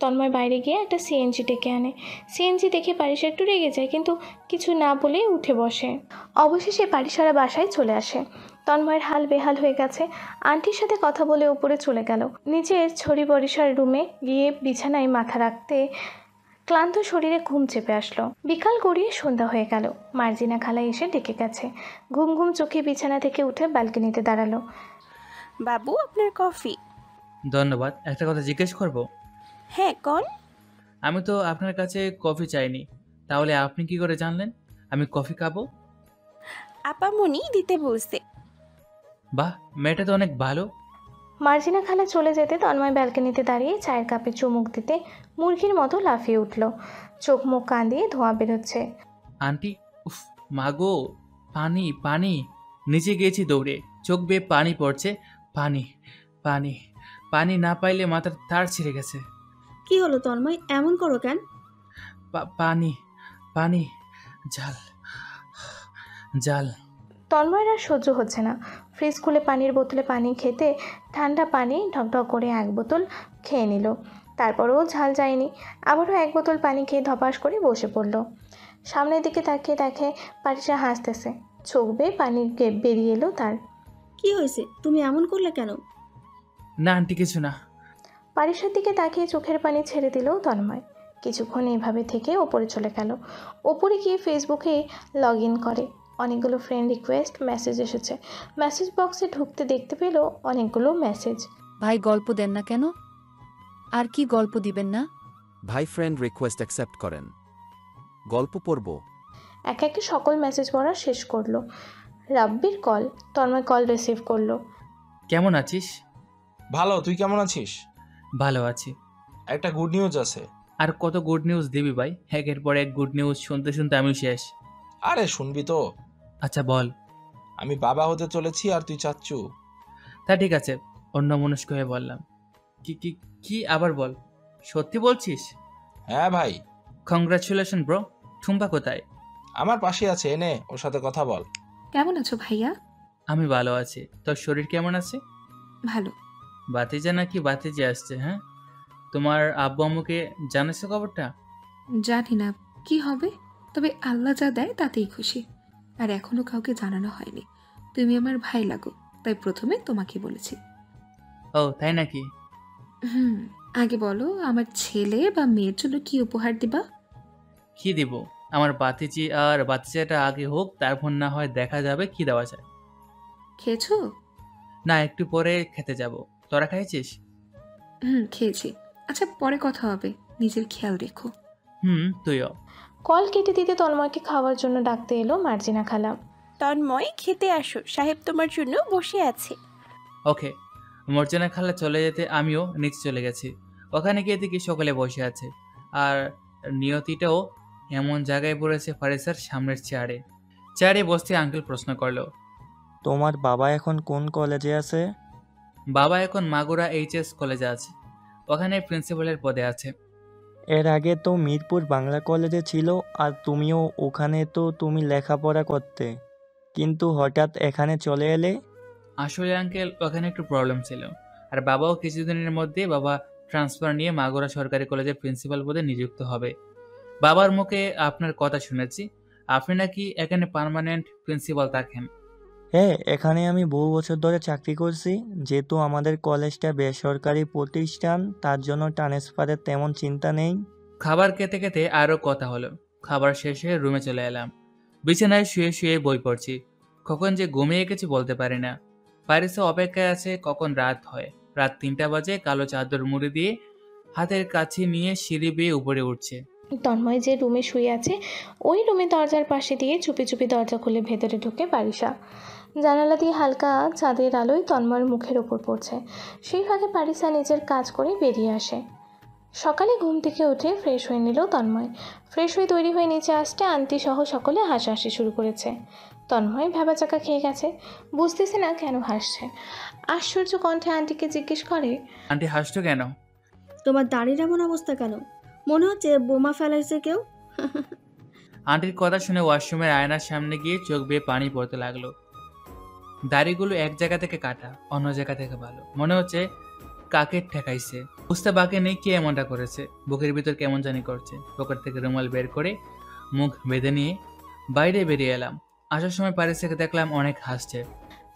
তন্ময় বাইরে গিয়ে একটা সিএনজি ডেকে আনে। সিএনজি দেখে পারিসা একটু রেগে যায়, কিন্তু কিছু না বলে উঠে বসে। অবশেষে পারিসারা বাসায় চলে আসে। তন্ময়ের হাল বেহাল হয়ে গেছে। আন্টির সাথে কথা বলে উপরে চলে গেল। নিচের ছড়ি বরিশার রুমে গিয়ে বিছানায় মাথা রাখতে ক্লান্ত শরীরে ঘুম চেপে আসলো। বিকাল গড়িয়ে সন্ধ্যা হয়ে গেল। মার্জিনা খালা এসে ডেকে গেছে। ঘুম ঘুম চোখে বিছানা থেকে উঠে ব্যালকনিতে দাঁড়ালো। বাবু, আপনার কফি। ধন্যবাদ। একটা কথা জিজ্ঞেস করবো? হ্যাঁ, কোন? আমি তো আপনার কাছে কফি চাইনি, তাহলে আপনি কি করে জানলেন আমি কফি খাবো? আপামনি দিতে বলছে। বাহ, মেয়েটা তো অনেক ভালো। মার্জিনা খালা চলে যেতে তন্ময় ব্যালকনিতে দাঁড়িয়ে চায়ের কাপে চুমুক দিতে মুরগির মতো লাফিয়ে উঠল। চোখ মুখ কান দিয়ে ধোঁয়া বেরোচ্ছে। আন্টি, উফ মাগো, পানি পানি। নিচে গিয়েছি দৌড়ে, চোখ বেয়ে পানি পড়ছে। পানি পানি পানি না পাইলে মাথার তার ছিঁড়ে গেছে। কি হলো তন্ময়, এমন করো কেন? পানি পানি, জাল জাল। তন্ময়ের আর সহ্য হচ্ছে না। ফ্রিজ খুলে পানির বোতলে পানি খেতে ঠান্ডা পানি ঢকঢক করে এক বোতল খেয়ে নিল। তারপরেও ঝাল যায়নি। আবারও এক বোতল পানি খেয়ে ধপাস করে বসে পড়ল। সামনের দিকে তাকিয়ে দেখে পারিসা হাসতেছে। চোখ বেয়ে পানি বেরিয়ে এলো তার। কি হয়েছে, তুমি এমন করলে কেন? না আন্টি, কিছু না। পারিসার দিকে তাকিয়ে চোখের পানি ছেড়ে দিল তন্ময়। কিছুক্ষণ এভাবে থেকে ওপরে চলে গেল। ওপরে গিয়ে ফেসবুকে লগ ইন করে। অনেকগুলো ফ্রেন্ড রিকোয়েস্ট মেসেজ এসেছে। মেসেজ বক্সে ঢুকতে দেখতে পেল অনেকগুলো মেসেজ। ভাই, গল্প দেন না কেন? আর কি গল্প দিবেন না? ভাই, ফ্রেন্ড রিকোয়েস্ট অ্যাকসেপ্ট করেন, গল্প পড়ব। একে একে সকল মেসেজ পড়া শেষ করলো। রাব্বির কল। তন্ময় কল রিসিভ করলো। কেমন আছিস? ভালো, তুই কেমন আছিস? ভালো আছি। একটা গুড নিউজ আছে। আর কত গুড নিউজ দিবি ভাই? একের পর এক গুড নিউজ শুনতে শুনতে আমি শেষ। আরে শুনবি তো। আচ্ছা বল। আমি বাবা হতে চলেছি আর তুই চাচ্চু। তা ঠিক আছে, অন্য মনস্ক হয়ে বললাম। কি কি কি আবার বল। সত্যি বলছিস? হ্যাঁ ভাই। Congratulation bro. টুম্পা কোথায়? আমার পাশে আছে, এনে ওর সাথে কথা বল। কেমন আছো ভাইয়া? আমি ভালো আছি। তোর শরীর কেমন আছে? ভালো। বাতিজা নাকি বাতিজা আসছে? হ্যাঁ, তোমার আব্বু আম্মুকে জানাইছো খবরটা? জানি না কি হবে, তবে আল্লাহ যা দেয় তাতেই খুশি। আর এখনো কাউকে জানানো হয়নি। তুমি আমার ভাই লাগো, তাই প্রথমে তোমাকে বলেছি। ও তাই নাকি? আগে বলো, আমার ছেলে বা মেয়ের জন্য কি উপহার দিবা? কি দিব? আমার বাতিজি আর বাতিজাটা আগে হোক, তারপর না হয় দেখা যাবে কি দেওয়া যায়। খেয়েছো? না, একটু পরে খেতে যাব। তোরা খাইছিস? খেয়েছি। আচ্ছা, পরে কথা হবে, নিজের খেয়াল রেখো। তুইও। কল কেটে দিতে তন্ময়কে খাওয়ার জন্য ডাকতে এলো মার্জিনা খালা। তন্ময়, খেতে আসো, সাহেব তোমার জন্য বসে আছে। ওকে। মর্জিনা খালা চলে যেতে আমিও নিচে চলে গেছি। ওখানে গিয়ে দেখি সকলে বসে আছে, আর নিয়তিটাও এমন জায়গায় পড়েছে ফারিসার সামনের চেয়ারে বসতে আঙ্কেল প্রশ্ন করলো, তোমার বাবা এখন কোন কলেজে আছে? বাবা এখন মাগুরা এইচএস কলেজে আছে, ওখানে প্রিন্সিপালের পদে আছে। এর আগে তো মিরপুর বাংলা কলেজে ছিল, আর তুমিও ওখানে, তো তুমি লেখাপড়া করতে, কিন্তু হঠাৎ এখানে চলে এলে? আসলে আঙ্কেল, ওখানে একটু প্রবলেম ছিল, আর বাবাও কিছুদিনের মধ্যে বাবা ট্রান্সফার নিয়ে মাগুরা সরকারি কলেজের প্রিন্সিপাল পদে নিযুক্ত হবে। বাবার মুখে আপনার কথা শুনেছি, আপনি নাকি এখানে পার্মানেন্ট প্রিন্সিপাল থাকেন। হ্যাঁ, এখানে আমি বহু বছর ধরে চাকরি করছি। যেহেতু আমাদের কলেজটা বেসরকারি প্রতিষ্ঠান, তার জন্য ট্রান্সফারের তেমন চিন্তা নেই। খাবার খেতে খেতে আরও কথা হলো। খাবার শেষে রুমে চলে এলাম। বিছানায় শুয়ে শুয়ে বই পড়ছি। কখন যে ঘুমিয়ে গেছি বলতে পারি না। পারিসে অপেক্ষায় আছে কখন রাত হয়। রাত 3টা বাজে। কালো চাদর মুড়ি দিয়ে হাতের কাছে নিয়ে সিঁড়ি বেয়ে উপরে উঠছে। তন্ময় যে রুমে শুয়ে আছে ওই রুমে দরজার পাশে দিয়ে চুপি চুপি দরজা খুলে ভেতরে ঢুকে পারিসা। জানালা দিয়ে হালকা চাঁদের আলোয় তন্ময়ের মুখের ওপর পড়ছে। সেই ফাঁকে পারিসা নিজের কাজ করে বেরিয়ে আসে। সকালে ঘুম থেকে উঠে ফ্রেশ হয়ে নিল তন্ময়। ফ্রেশ হয়ে তৈরি হয়ে নিচে আসতে আন্টি সহ সকলে হাসাহাসি শুরু করেছে। তন্ময় ভ্যাবাচাকা খেয়ে গেছে, বুঝতেছে না কেন হাসছে। আশ্চর্য কণ্ঠে আন্টিকে জিজ্ঞেস করে, আন্টি হাসছো কেন? তোমার দাড়ির এমন অবস্থা কেন? মনে হচ্ছে বোমা ফেলাইছে কেউ। আন্টির কথা শুনে ওয়াশরুমের আয়নার সামনে গিয়ে চোখ বেয়ে পানি পড়তে লাগলো। দাড়িগুলো এক জায়গা থেকে কাটা, অন্য জায়গা থেকে ভালো। মনে হচ্ছে কাকের ঠেকাইছে। বুঝতে বাকি নেই কে এমনটা করেছে। বুকের ভিতর কেমন জানি করছে। পকেট থেকে রুমাল বের করে মুখ বেঁধে নিয়ে বাইরে বেরিয়ে এলাম। আসার সময় পারিসাকে দেখলাম অনেক হাসছে।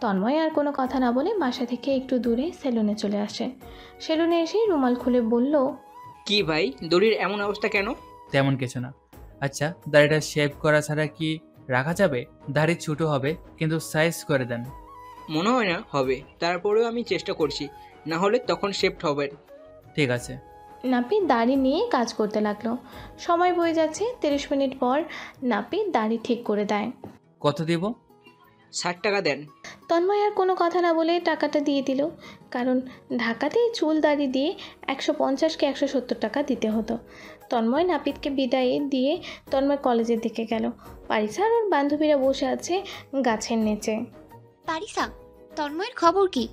তন্ময় আর কোনো কথা না বলে বাসা থেকে একটু দূরে সেলুনে চলে আসে। সেলুনে এসে রুমাল খুলে বলল, কি ভাই, দড়ির এমন অবস্থা কেন? তেমন কিছু না। আচ্ছা, দাড়িটা শেভ করা ছাড়া কি রাখা যাবে? দাড়ি ছোট হবে, কিন্তু সাইজ করে দেন। মনে হয় না হবে, তারপরেও আমি চেষ্টা করছি, না হলে তখন শেফট হবেন। ঠিক আছে। নাপিত দাড়ি নিয়ে কাজ করতে লাগলো। সময় বয়ে যাচ্ছে। 30 মিনিট পর নাপিত দাড়ি ঠিক করে দেয়। কত দিব? 60 টাকা দেন। তন্ময় আর কোনো কথা না বলে টাকাটা দিয়ে দিল, কারণ ঢাকাতেই চুল দাড়ি দিয়ে 150 কি 170 টাকা দিতে হতো। তন্ময় নাপিতকে বিদায় দিয়ে তন্ময় কলেজের দিকে গেল। পারিসা আর ওর বান্ধবীরা বসে আছে গাছের নিচে। পারিসা, তন্ময়ের খবর কি?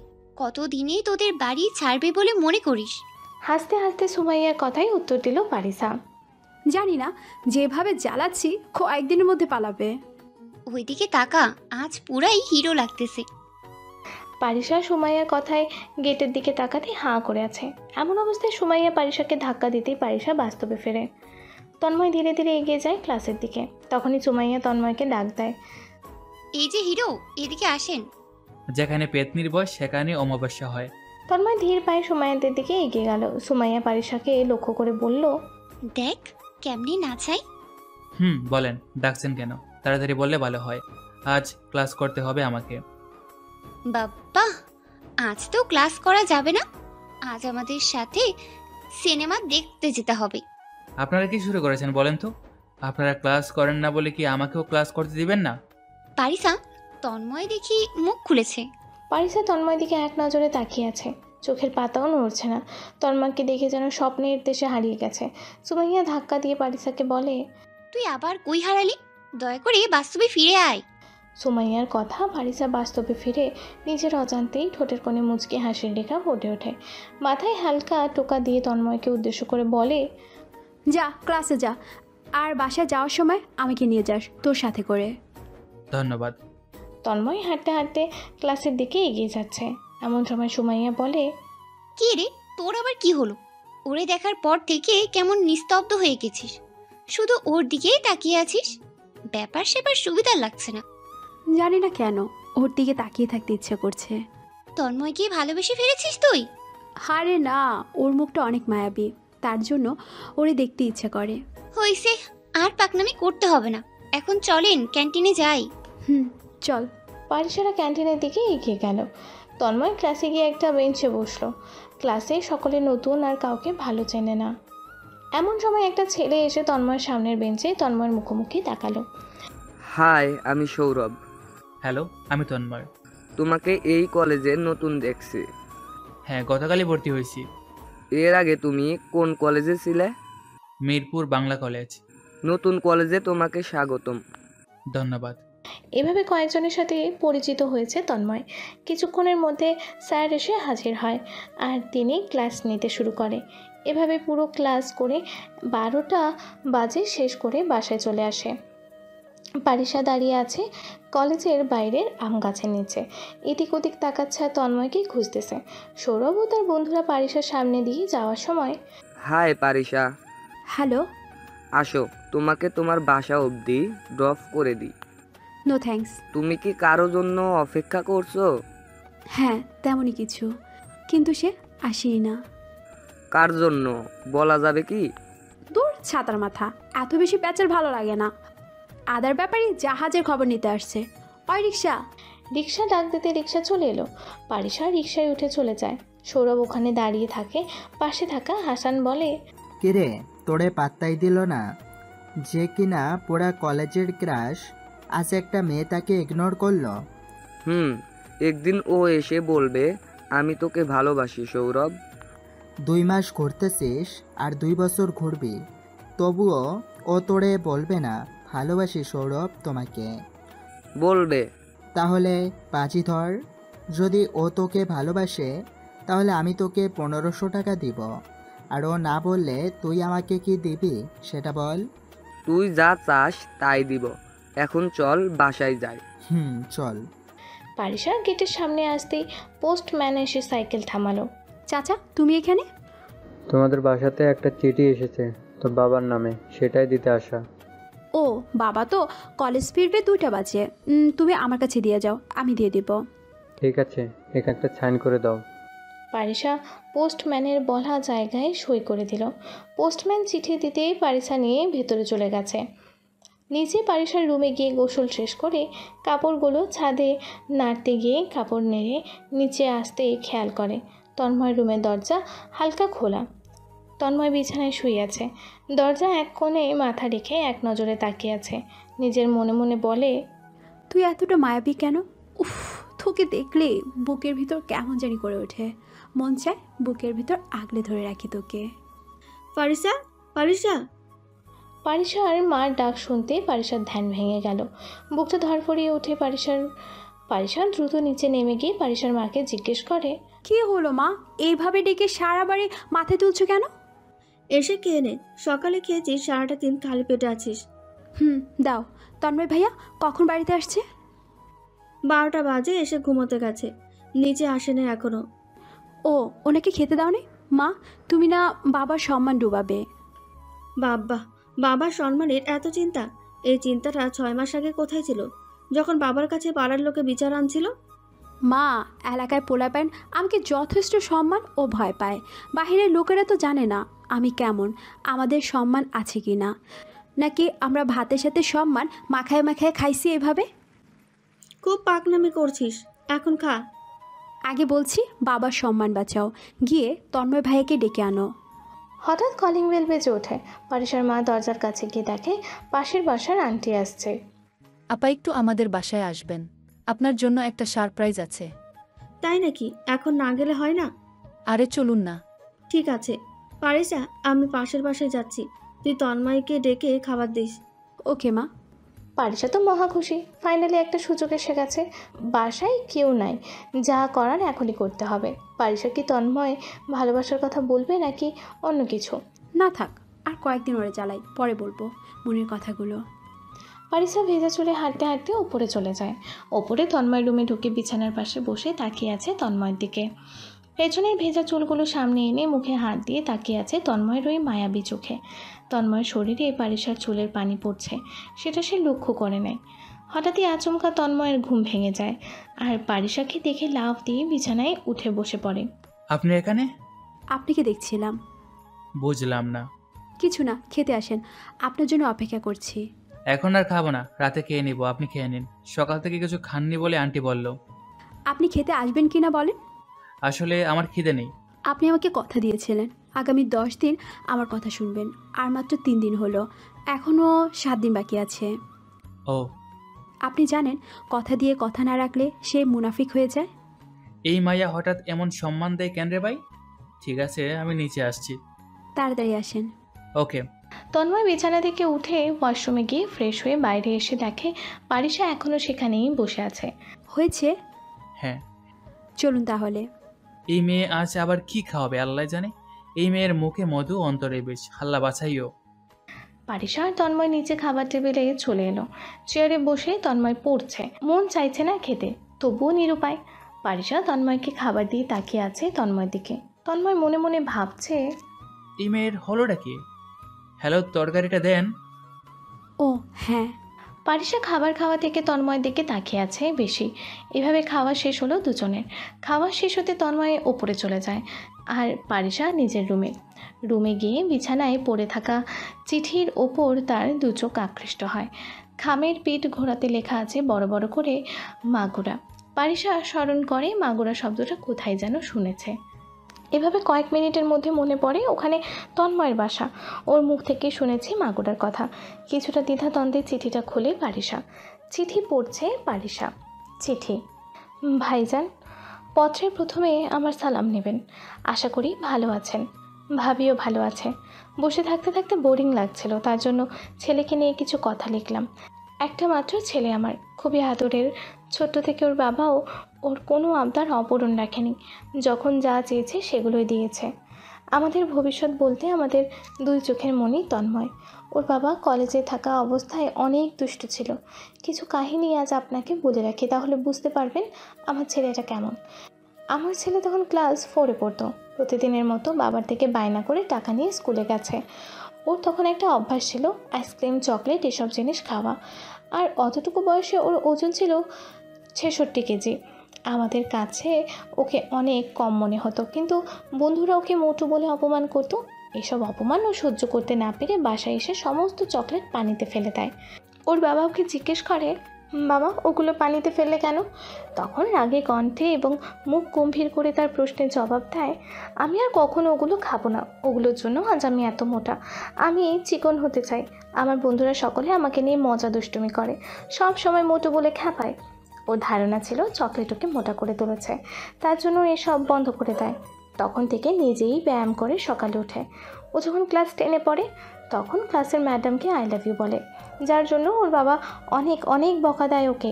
কতদিনেই তোদের বাড়ি ছাড়বে বলে মনে করিস? হাসতে হাসতে সুমাইয়ার কথাই উত্তর দিল পারিসা। জানি না, যেভাবে জ্বালাচ্ছি কয়েকদিনের মধ্যে পালাবে। ওইদিকে তাকা, আজ পুরাই হিরো লাগতেছে। পারিসা সুমাইয়ার কথায় গেটের দিকে তাকাতে হাঁ করে আছে। এমন অবস্থায় সুমাইয়া পারিসাকে ধাক্কা দিতেই পারিসা বাস্তবে ফেরে। তন্ময় ধীরে ধীরে এগিয়ে যায় ক্লাসের দিকে। তখনই সুমাইয়া তন্ময়কে ডাক দেয়, এই যে হিরো, এদিকে আসেন। যেখানে পেতনির বয়স সেখানে অমাবস্যা হয়। তন্ময় ধীর পায়ে সুমাইয়াদের দিকে এগিয়ে গেল। সুমাইয়া পারিসাকে লক্ষ্য করে বলল, দেখ কেমনি নাচাই। বলেন, ডাকছেন কেন? তাড়াতাড়ি বললে ভালো হয়, আজ ক্লাস করতে হবে আমাকে। বাবা, আজ তো ক্লাস করা যাবে না, আজ আমাদের সাথে সিনেমা দেখতে যেতে হবে। আপনারা কি শুরু করেছেন বলেন তো? আপনারা ক্লাস করেন না বলে কি আমাকেও ক্লাস করতে দিবেন না? পারিসা, তন্ময় দেখি মুখ খুলেছে। পারিসা তন্ময় দিকে এক নজরে তাকিয়ে আছে, চোখের পাতাও নড়ছে না। তন্ময়কে দেখে যেন স্বপ্নের দেশে হারিয়ে গেছে। সুমাইয়া ধাক্কা দিয়ে পারিসাকে বলে, তুই আবার কই হারালি? দয়া করে বাস্তবে ফিরে আয়। সুমাইয়ার কথা পারিসা বাস্তবে ফিরে নিজের অজান্তেই ঠোঁটের কোণে মুচকি হাসির রেখা ফুটে ওঠে। মাথায় হালকা টোকা দিয়ে তন্ময়কে উদ্দেশ্য করে বলে, যা ক্লাসে যা, আর বাসায় যাওয়ার সময় আমাকে নিয়ে যাস তোর সাথে করে। ধন্যবাদ। তন্ময় হাঁটতে হাঁটতে ক্লাসের দিকে এগিয়ে যাচ্ছে। এমন সময় সুমাইয়া বলে, কি রে, তোর আবার কি হলো? ওরে দেখার পর থেকে কেমন নিস্তব্ধ হয়ে গেছিস, শুধু ওর দিকেই তাকিয়ে আছিস। ব্যাপার সেবার সুবিধা লাগছে না। জানি না কেন ওর দিকে তাকিয়ে থাকতে ইচ্ছে করছে। তন্ময়কে ভালোবেসে ফেলেছিস তুই? হারে না, ওর মুখটা অনেক মায়াবী, তার জন্য ওরে দেখতে ইচ্ছে করে। হইছে, আর পাকনামি করতে হবে না, এখন চলেন ক্যান্টিনে যাই। চল। পারিসারা ক্যান্টিনের দিকে এগিয়ে গেল। তন্ময় ক্লাসে গিয়ে একটা বেঞ্চে বসলো। ক্লাসে সকলে নতুন আর কাউকে ভালো চেনে না। এমন সময় একটা ছেলে এসে তন্ময়ের সামনের বেঞ্চে তন্ময়ের মুখোমুখি তাকালো। হাই, আমি সৌরভ। হ্যালো, আমি তন্ময়। তোমাকে এই কলেজে নতুন দেখছি। হ্যাঁ, গতকালই ভর্তি হয়েছি। এর আগে তুমি কোন কলেজে ছিলে? মিরপুর বাংলা কলেজ। নতুন কলেজে তোমাকে স্বাগতম। ধন্যবাদ। এভাবে কয়েকজনের সাথে পরিচিত হয়েছে তন্ময়। কিছুক্ষণের মধ্যে স্যার এসে হাজির হয় আর তিনি ক্লাস নিতে শুরু করে। এভাবে পুরো ক্লাস করে 12টা বাজে শেষ করে বাসায় চলে আসে। পারিসা দাঁড়িয়ে আছে কলেজের বাইরের আম গাছের নিচে, এদিক ওদিক তাকাচ্ছে আর তন্ময়কে খুঁজতেছে। সৌরভ ও তার বন্ধুরা পারিসার সামনে দিয়ে যাওয়ার সময়, হাই পারিসা। হ্যালো। আসো, তোমাকে তোমার বাসা অবধি ড্রপ করে দিই। No thanks. তুমি কি কারো জন্য অপেক্ষা করছো? হ্যাঁ, তেমনই কিছু, কিন্তু সে আসেই না। কার জন্য বলা যাবে কি? দূর ছাতার মাথা, এত বেশি প্যাচার ভালো লাগে না। আদার ব্যাপারে জাহাজের খবর নিতে আসছে। ওই রিক্সা। রিক্সা ডাক দিতে রিক্সা চলে এলো। পারিসা রিক্সায় উঠে চলে যায়। সৌরভ ওখানে দাঁড়িয়ে থাকে। পাশে থাকা হাসান বলে, কিরে, তোরে পাত্তাই দিল না? যে কিনা পুরা কলেজের ক্রাশ, আজ একটা মেয়ে তাকে ইগনোর করলো। একদিন ও এসে বলবে আমি তোকে ভালোবাসি সৌরভ। 2 মাস ঘুরতেছিস আর 2 বছর ঘুরবি, তবুও ও তোরে বলবে না ভালোবাসি সৌরভ তোমাকে? বলবে। তাহলে বাজি ধর, যদি ও তোকে ভালোবাসে তাহলে আমি তোকে 1500 টাকা দিব, আর ও না বললে তুই আমাকে কি দিবি সেটা বল। তুই যা চাস তাই দিব। এখন চল বাসায় যাই। চল। পারিসা গেটের সামনে আসতেই পোস্টম্যান এসে সাইকেল থামালো। চাচা, তুমি এখানে? তোমাদের বাসাতে একটা চিঠি এসেছে তোর বাবার নামে, সেটাই দিতে আসা। ও বাবা তো কলেজ ফিরবে 2টা বাজে, তুমি আমার কাছে দিয়ে যাও, আমি দিয়ে দিব। ঠিক আছে, এখানে একটা সাইন করে দাও। পারিসা পোস্টম্যানের বলা জায়গায় সই করে দিল। পোস্টম্যান চিঠি দিতেই পারিসা নিয়ে ভেতরে চলে গেছে। নিচে পারিসার রুমে গিয়ে গোসল শেষ করে কাপড়গুলো ছাদে নাড়তে গিয়ে কাপড় নেড়ে নিচে আসতে খেয়াল করে তন্ময় রুমের দরজা হালকা খোলা। তন্ময় বিছানায় শুয়ে আছে, দরজা এক কোণে মাথা রেখে এক নজরে তাকিয়ে আছে। নিজের মনে মনে বলে, তুই এতটা মায়াবী কেন? উফ, তোকে দেখলে বুকের ভিতর কেমন জানি করে ওঠে, মন চায় বুকের ভিতর আগলে ধরে রাখি তোকে। পারিসা, পারিসা। পারিসার মার ডাক শুনতে পারিসার ধ্যান ভেঙে গেল। বুকটা ধরফড়িয়ে উঠে পারিসা দ্রুত নিচে নেমে গিয়ে পারিসার মাকে জিজ্ঞেস করে, কি হলো মা, এইভাবে ডেকে সারা বাড়ি মাথায় তুলছো কেন? এসে খেয়ে নে, সকালে খেয়েছিস, সারাটা দিন খালি পেটে আছিস। দাও। তন্ময় ভাইয়া কখন বাড়িতে আসছে? 12টা বাজে, এসে ঘুমোতে গেছে, নিচে আসে না এখনো। ও, ওনাকে খেতে দাও নি? মা, তুমি না বাবার সম্মান ডুবাবে। বাবার সম্মানের এত চিন্তা? এই চিন্তাটা 6 মাস আগে কোথায় ছিল, যখন বাবার কাছে পাড়ার লোকে বিচার আনছিল? মা, এলাকায় পোলাপান আমাকে যথেষ্ট সম্মান ও ভয় পায়। বাহিরের লোকেরা তো জানে না আমি কেমন, আমাদের সম্মান আছে কি না, নাকি আমরা ভাতের সাথে সম্মান মাখায় মাখায় খাইছি এভাবে। খুব পাকনামি করছিস, এখন খা। আগে বলছি বাবার সম্মান বাঁচাও, গিয়ে তন্ময় ভাইয়াকে ডেকে আনো। হঠাৎ কলিং বেল বেজে ওঠে। পারিসার মা দরজার কাছে গিয়ে দেখে পাশের বাসার আন্টি আসছে। আপা, একটু আমাদের বাসায় আসবেন, আপনার জন্য একটা সারপ্রাইজ আছে। তাই নাকি? এখন না গেলে হয় না? আরে চলুন না। ঠিক আছে পারিসা, আমি পাশের বাসায় যাচ্ছি, তুই তন্ময়কে ডেকে খাবার দিস। ওকে মা। পারিসা তো মহা খুশি, ফাইনালি একটা সুযোগ এসে গেছে। বাসায় কেউ নাই, যা করার এখনই করতে হবে। পারিসা কি তন্ময় ভালোবাসার কথা বলবে নাকি অন্য কিছু? না থাক, আর কয়েকদিন ওরে জ্বালাই, পরে বলবো মনের কথাগুলো। পারিসা ভেজা চুলে হাঁটতে হাঁটতে ওপরে চলে যায়। ওপরে তন্ময় রুমে ঢুকে বিছানার পাশে বসে তাকিয়ে আছে তন্ময়ের দিকে। পেছনের ভেজা চুলগুলো সামনে এনে মুখে হাত দিয়ে তাকিয়ে আছে তন্ময়ের ওই মায়াবী চোখে। তন্ময়ের শরীরে পারিসার চুলের পানি পড়ছে, সেটা সে লক্ষ্য করে নেয়। হঠাৎই আচমকা তন্ময়ের ঘুম ভেঙে যায়, আর পারিসাকে দেখে লাফ দিয়ে বিছানায় উঠে বসে পড়ে। আপনি এখানে? আপনাকে দেখছিলাম। বুঝলাম না। কিছু না, খেতে আসেন, আপনার জন্য অপেক্ষা করছি। এখন আর খাবো না, রাতে খেয়ে নিব, আপনি খেয়ে নিন। সকাল থেকে কিছু খাননি বলে আন্টি বলল। আপনি খেতে আসবেন কি না বলেন? আসলে আমার খিদে নেই। আপনি আমাকে কথা দিয়েছিলেন আগামী 10 দিন আমার কথা শুনবেন, আর মাত্র 3 দিন হলো, এখনও 7 দিন বাকি আছে। ও, আপনি জানেন কথা দিয়ে কথা না রাখলে সে মুনাফিক হয়ে যায়। এই মাইয়া হঠাৎ এমন সম্মান দেয় কেন রে ভাই? ঠিক আছে, আমি নিচে আসছি। তাড়াতাড়ি আসেন। ওকে। তন্ময় বিছানা থেকে উঠে ওয়াশরুমে গিয়ে ফ্রেশ হয়ে বাইরে এসে দেখে পারিসা এখনও সেখানেই বসে আছে। হয়েছে? হ্যাঁ। চলুন তাহলে। এই মেয়ে আজ আবার কি খাওয়াবে আল্লাহ জানে। এই মেয়ের মুখে মধু, অন্তরে বিষ, হাল্লা বাছাইও। পারিসা আর তন্ময় নিচে খাবার টেবিলে চলে এলো। চেয়ারে বসে তন্ময় পড়ছে, মন চাইছে না খেতে, তবুও নিরুপায়। পারিসা তন্ময়কে খাবার দিয়ে তাকিয়ে আছে তন্ময়ের দিকে। তন্ময় মনে মনে ভাবছে, এই মেয়ের হলোটা কি? হ্যালো, তরকারিটা দেন। ও হ্যাঁ। পারিসা খাবার খাওয়া থেকে তন্ময়ের দিকে তাকিয়ে আছে বেশি। এভাবে খাওয়া শেষ হলো দুজনের। খাওয়া শেষ হতে তন্ময় ওপরে চলে যায়, আর পারিসা নিজের রুমে গিয়ে বিছানায় পড়ে থাকা চিঠির ওপর তার দু চোখ আকৃষ্ট হয়। খামের পিঠ ঘোরাতে লেখা আছে বড় বড় করে মাগুরা। পারিসা স্মরণ করে মাগুরা শব্দটা কোথায় যেন শুনেছে। এভাবে কয়েক মিনিটের মধ্যে মনে পড়ে ওখানে তন্ময়ের বাসা। ওর মুখ থেকে শুনেছি মাগুরার কথা। কিছুটা দ্বিধাদ্বন্দ্বে চিঠিটা খুলে পারিসা। চিঠি পড়ছে পারিসা। চিঠি। ভাইজান, পত্রের প্রথমে আমার সালাম নেবেন। আশা করি ভালো আছেন। ভাবিও ভালো আছে। বসে থাকতে থাকতে বোরিং লাগছিল, তার জন্য ছেলেকে নিয়ে কিছু কথা লিখলাম। একটা মাত্র ছেলে আমার, খুবই আদরের। ছোট্ট থেকে ওর বাবাও ওর কোনো আবদার অপূরণ রাখেনি। যখন যা চেয়েছে সেগুলোই দিয়েছে। আমাদের ভবিষ্যৎ বলতে আমাদের দুই চোখের মনি তন্ময়। ওর বাবা কলেজে থাকা অবস্থায় অনেক দুষ্ট ছিল। কিছু কাহিনী আজ আপনাকে বলে রাখি, তাহলে বুঝতে পারবেন আমার ছেলেটা কেমন। আমার ছেলে তখন ক্লাস 4-এ পড়তো। প্রতিদিনের মতো বাবার থেকে বায়না করে টাকা নিয়ে স্কুলে গেছে। ওর তখন একটা অভ্যাস ছিল আইসক্রিম, চকলেট এসব জিনিস খাওয়া। আর অতটুকু বয়সে ওর ওজন ছিল 66 কেজি। আমাদের কাছে ওকে অনেক কম মনে হতো, কিন্তু বন্ধুরা ওকে মোটু বলে অপমান করতো। এসব অপমান ও সহ্য করতে না পেরে বাসায় এসে সমস্ত চকলেট পানিতে ফেলে দেয়। ওর বাবা ওকে জিজ্ঞেস করে, বাবা ওগুলো পানিতে ফেললে কেন? তখন রাগে কণ্ঠে এবং মুখ গম্ভীর করে তার প্রশ্নের জবাব দেয়, আমি আর কখনো ওগুলো খাবো না। ওগুলোর জন্য আজ আমি এত মোটা। আমি চিকন হতে চাই। আমার বন্ধুরা সকলে আমাকে নিয়ে মজা দুষ্টুমি করে, সব সময় মোটু বলে খ্যাপায়। ওর ধারণা ছিল চকলেট ওকে মোটা করে তুলেছে, তার জন্য এসব বন্ধ করে দেয়। তখন থেকে নিজেই ব্যায়াম করে সকালে ওঠে। ও যখন ক্লাস 10-এ পড়ে তখন ক্লাসের ম্যাডামকে আই লাভ ইউ বলে, যার জন্য ওর বাবা অনেক অনেক বকা দেয় ওকে।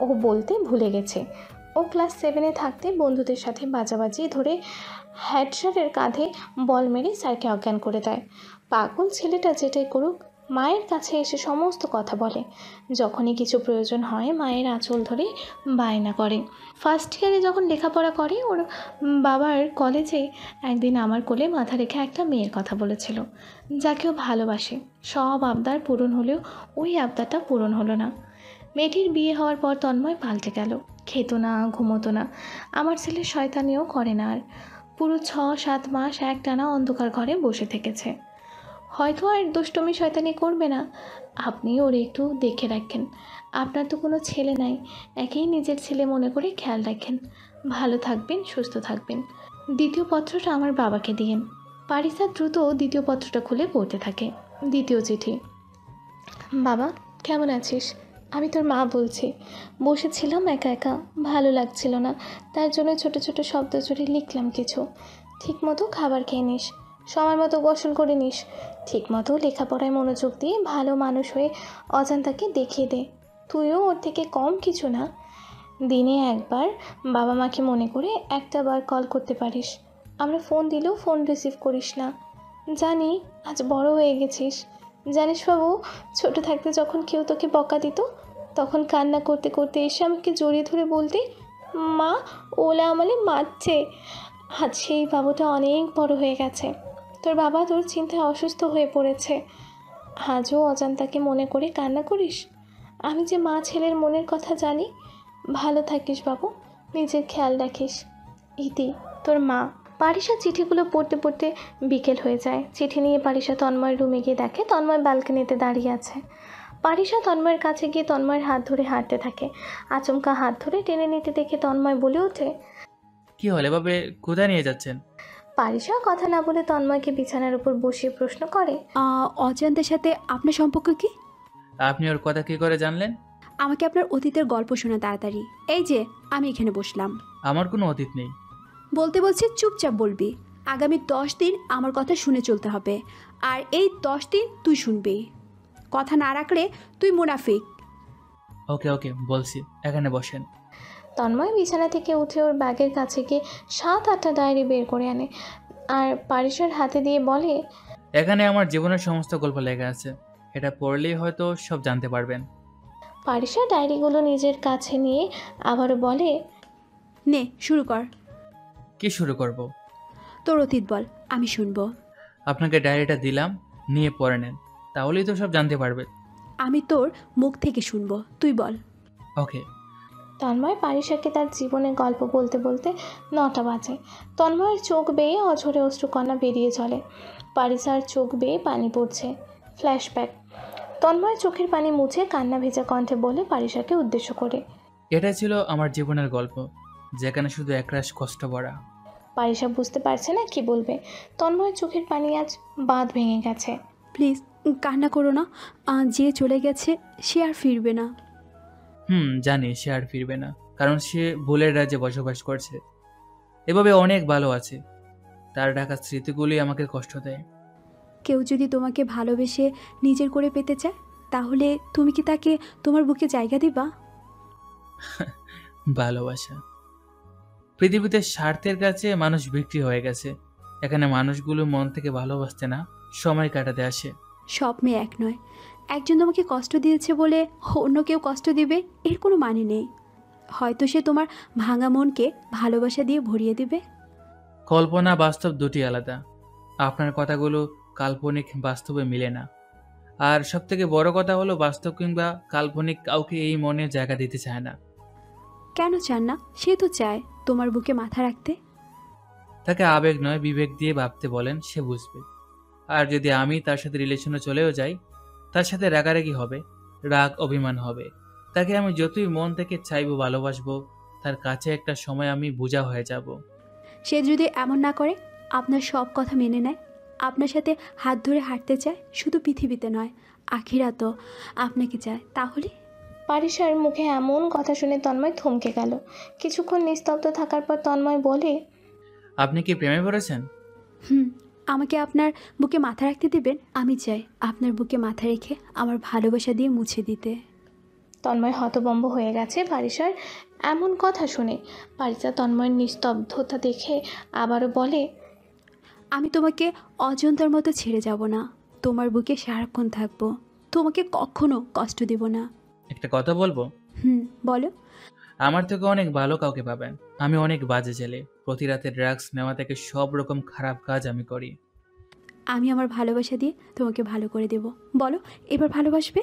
ও বলতে ভুলে গেছে। ও ক্লাস 7-এ থাকতে বন্ধুদের সাথে বাজাবাজি ধরে হেড স্যারের কাঁধে বল মেরে স্যারকে অজ্ঞান করে দেয়। পাগল ছেলেটা যেটাই করুক মায়ের কাছে এসে সমস্ত কথা বলে। যখনই কিছু প্রয়োজন হয় মায়ের আঁচল ধরে বায়না করে। ফার্স্ট ইয়ারে যখন লেখাপড়া করে ওর বাবার কলেজে একদিন আমার কোলে মাথা রেখে একটা মেয়ের কথা বলেছিল, যাকে ও ভালোবাসে। সব আবদার পূরণ হলেও ওই আবদারটা পূরণ হলো না। মেয়েটির বিয়ে হওয়ার পর তন্ময় পাল্টে গেল। খেত না, ঘুমোতো না। আমার ছেলে শয়তানিও করে না আর। পুরো 6-7 মাস একটানা অন্ধকার ঘরে বসে থেকেছে। হয়তো আর দুষ্টমি শয়তানি করবে না। আপনি ওর একটু দেখে রাখেন। আপনার তো কোনো ছেলে নাই, একেই নিজের ছেলে মনে করে খেয়াল রাখেন। ভালো থাকবেন, সুস্থ থাকবেন। দ্বিতীয় পত্রটা আমার বাবাকে দিয়েন। পারিসা দ্রুত দ্বিতীয় পত্রটা খুলে পড়তে থাকে। দ্বিতীয় চিঠি। বাবা কেমন আছিস? আমি তোর মা বলছি। বসেছিলাম একা একা, ভালো লাগছিল না, তার জন্য ছোট ছোট শব্দ জুড়ে লিখলাম কিছু। ঠিকমতো খাবার খেয়ে নিস, সময় মতো গোসল করে নিস, ঠিক মতো লেখাপড়ায় মনোযোগ দিয়ে ভালো মানুষ হয়ে অজান্তাকে দেখিয়ে দে তুইও ওর থেকে কম কিছু না। দিনে একবার বাবা মাকে মনে করে একটা বার কল করতে পারিস। আমরা ফোন দিলেও ফোন রিসিভ করিস না। জানি আজ বড় হয়ে গেছিস। জানিস বাবু, ছোট থাকতে যখন কেউ তোকে বকা দিত তখন কান্না করতে করতে এসে আমাকে জড়িয়ে ধরে বলতে, মা ওলা আমাকে মারছে। আজ সেই বাবুটা অনেক বড় হয়ে গেছে। তোর বাবা তোর চিন্তায় অসুস্থ হয়ে পড়েছে। আজও অজান্তাকে মনে করে কান্না করিস। আমি যে মা ছেলের মনের কথা জানি। ভালো থাকিস বাবু, নিজের খেয়াল রাখিস। ইতি, তোর মা। পারিসা চিঠিগুলো পড়তে পড়তে বিকেল হয়ে যায়। চিঠি নিয়ে পারিসা তন্ময়ের রুমে গিয়ে দেখে তন্ময় ব্যালকনিতে দাঁড়িয়ে আছে। পারিসা তন্ময়ের কাছে গিয়ে তন্ময়ের হাত ধরে হাঁটতে থাকে। আচমকা হাত ধরে টেনে নিতে দেখে তন্ময় বলে ওঠে, কি হলে এভাবে কোথায় নিয়ে যাচ্ছেন? পারিসা কথা না বলে তন্ময়কে বিছানার উপর বসিয়ে প্রশ্ন করে, অজান্তের সাথে আপনার সম্পর্ক কি? আপনি ওর কথা কি করে জানলেন? আমাকে আপনার অতীতের গল্প শোনা তাড়াতাড়ি। এই যে আমি এখানে বসলাম। আমার কোনো অতীত নেই। বলতে বলছি চুপচাপ বলবি। আগামী 10 দিন আমার কথা শুনে চলতে হবে, আর এই 10 দিন তুই শুনবি। কথা না রাখলে তুই মুনাফিক। ওকে ওকে বলছি, এখানে বসেন। তন্ময় বিছানা থেকে উঠে ওর ব্যাগের কাছে গিয়ে 7-8টা ডায়েরি বের করে আনে আর পারিসার হাতে দিয়ে বলে, এখানে আমার জীবনের সমস্ত গল্প লেখা আছে, এটা পড়লেই হয়তো সব জানতে পারবেন। পারিসা ডায়েরিগুলো নিজের কাছে নিয়ে আবারও বলে, নে শুরু কর। কি শুরু করব? তোর অতীত বল, আমি শুনবো। আপনাকে ডায়েরিটা দিলাম, নিয়ে পড়ে নেন, তাহলেই তো সব জানতে পারবেন। আমি তোর মুখ থেকে শুনবো, তুই বল। ওকে। তন্ময় পারিসাকে তার জীবনের গল্প বলতে বলতে 9টা বাজে। তন্ময়ের চোখ বেয়ে অঝরে অশ্রুকণা বেরিয়ে চলে। পারিসার চোখ বেয়ে পানি পড়ছে। ফ্ল্যাশব্যাক। তন্ময় চোখের পানি মুছে কান্না ভেজা কণ্ঠে বলে পারিসাকে উদ্দেশ্য করে, এটা ছিল আমার জীবনের গল্প, যেখানে শুধু একরাশ কষ্ট ভরা। পারিসা বুঝতে পারছে না কি বলবে। তন্ময়ের চোখের পানি আজ বাঁধ ভেঙে গেছে। প্লিজ কান্না করো না। যে চলে গেছে সে আর ফিরবে না। জানি সে আর ফিরবে না, কারণ সে ভুলের রাজ্যে বসবাস করছে। এভাবে অনেক ভালো আছে। তার ঢাকা স্মৃতিগুলি আমাকে কষ্ট দেয়। কেউ যদি তোমাকে ভালোবেসে নিজের করে পেতে চায়, তাহলে তুমি কি তাকে তোমার বুকে জায়গা দিবা? ভালোবাসা। পৃথিবীতে স্বার্থের কাছে মানুষ বিক্রি হয়ে গেছে। এখানে মানুষগুলো মন থেকে ভালোবাসতে না, সময় কাটাতে আসে। সব মেয়ে এক নয়। একজন তোমাকে কষ্ট দিয়েছে বলে অন্য কেউ কষ্ট দিবে এর কোনো মানে নেই। হয়তো সে তোমার ভাঙা মনকে ভালোবাসা দিয়ে ভরিয়ে দিবে। কল্পনা বাস্তব দুটি আলাদা। আপনার কথাগুলো কাল্পনিক বাস্তবে মিলে না। আর সবথেকে বড় কথা হলো, বাস্তব কিংবা কাল্পনিক কাউকে এই মনে জায়গা দিতে চায় না। কেন চান না? সে তো চায় তোমার বুকে মাথা রাখতে। তাকে আবেগ নয় বিবেক দিয়ে ভাবতে বলেন, সে বুঝবে। আর যদি আমি তার সাথে রিলেশনে চলেও যাই, তার সাথে রাগারাগি হবে, রাগ অভিমান হবে। তাকে আমি যতই মন থেকে চাইবো, ভালোবাসবো, তার কাছে একটা সময় আমি বোঝা হয়ে যাব। সে যদি এমন না করে, আপনার সব কথা মেনে নেয়, আপনার সাথে হাত ধরে হাঁটতে চায়, শুধু পৃথিবীতে নয় আখিরাতও আপনাকে চায়, তাহলে? পারিসার মুখে এমন কথা শুনে তন্ময় থমকে গেল। কিছুক্ষণ নিস্তব্ধ থাকার পর তন্ময় বলে, আপনি কি প্রেমে পড়েছেন? আমাকে আপনার বুকে মাথা রাখতে দিবেন? আমি চাই আপনার বুকে মাথা রেখে আমার ভালোবাসা দিয়ে মুছে দিতে। তন্ময় হতভম্ব হয়ে গেছে পারিসার এমন কথা শুনে। পারিসা তন্ময়ের নিস্তব্ধতা দেখে আবারও বলে, আমি তোমাকে অজন্তার মতো ছেড়ে যাব না। তোমার বুকে সারাক্ষণ থাকবো, তোমাকে কখনো কষ্ট দেব না। একটা কথা বলবো? বলো। আমার থেকে অনেক ভালো কাউকে পাবেন। আমি অনেক বাজে ছেলে। প্রতি রাতে ড্রাগস নেওয়া থেকে সব রকম খারাপ কাজ আমি করি। আমি আমার ভালোবাসা দিয়ে তোমাকে ভালো করে দেব। বলো, এবার ভালোবাসবে?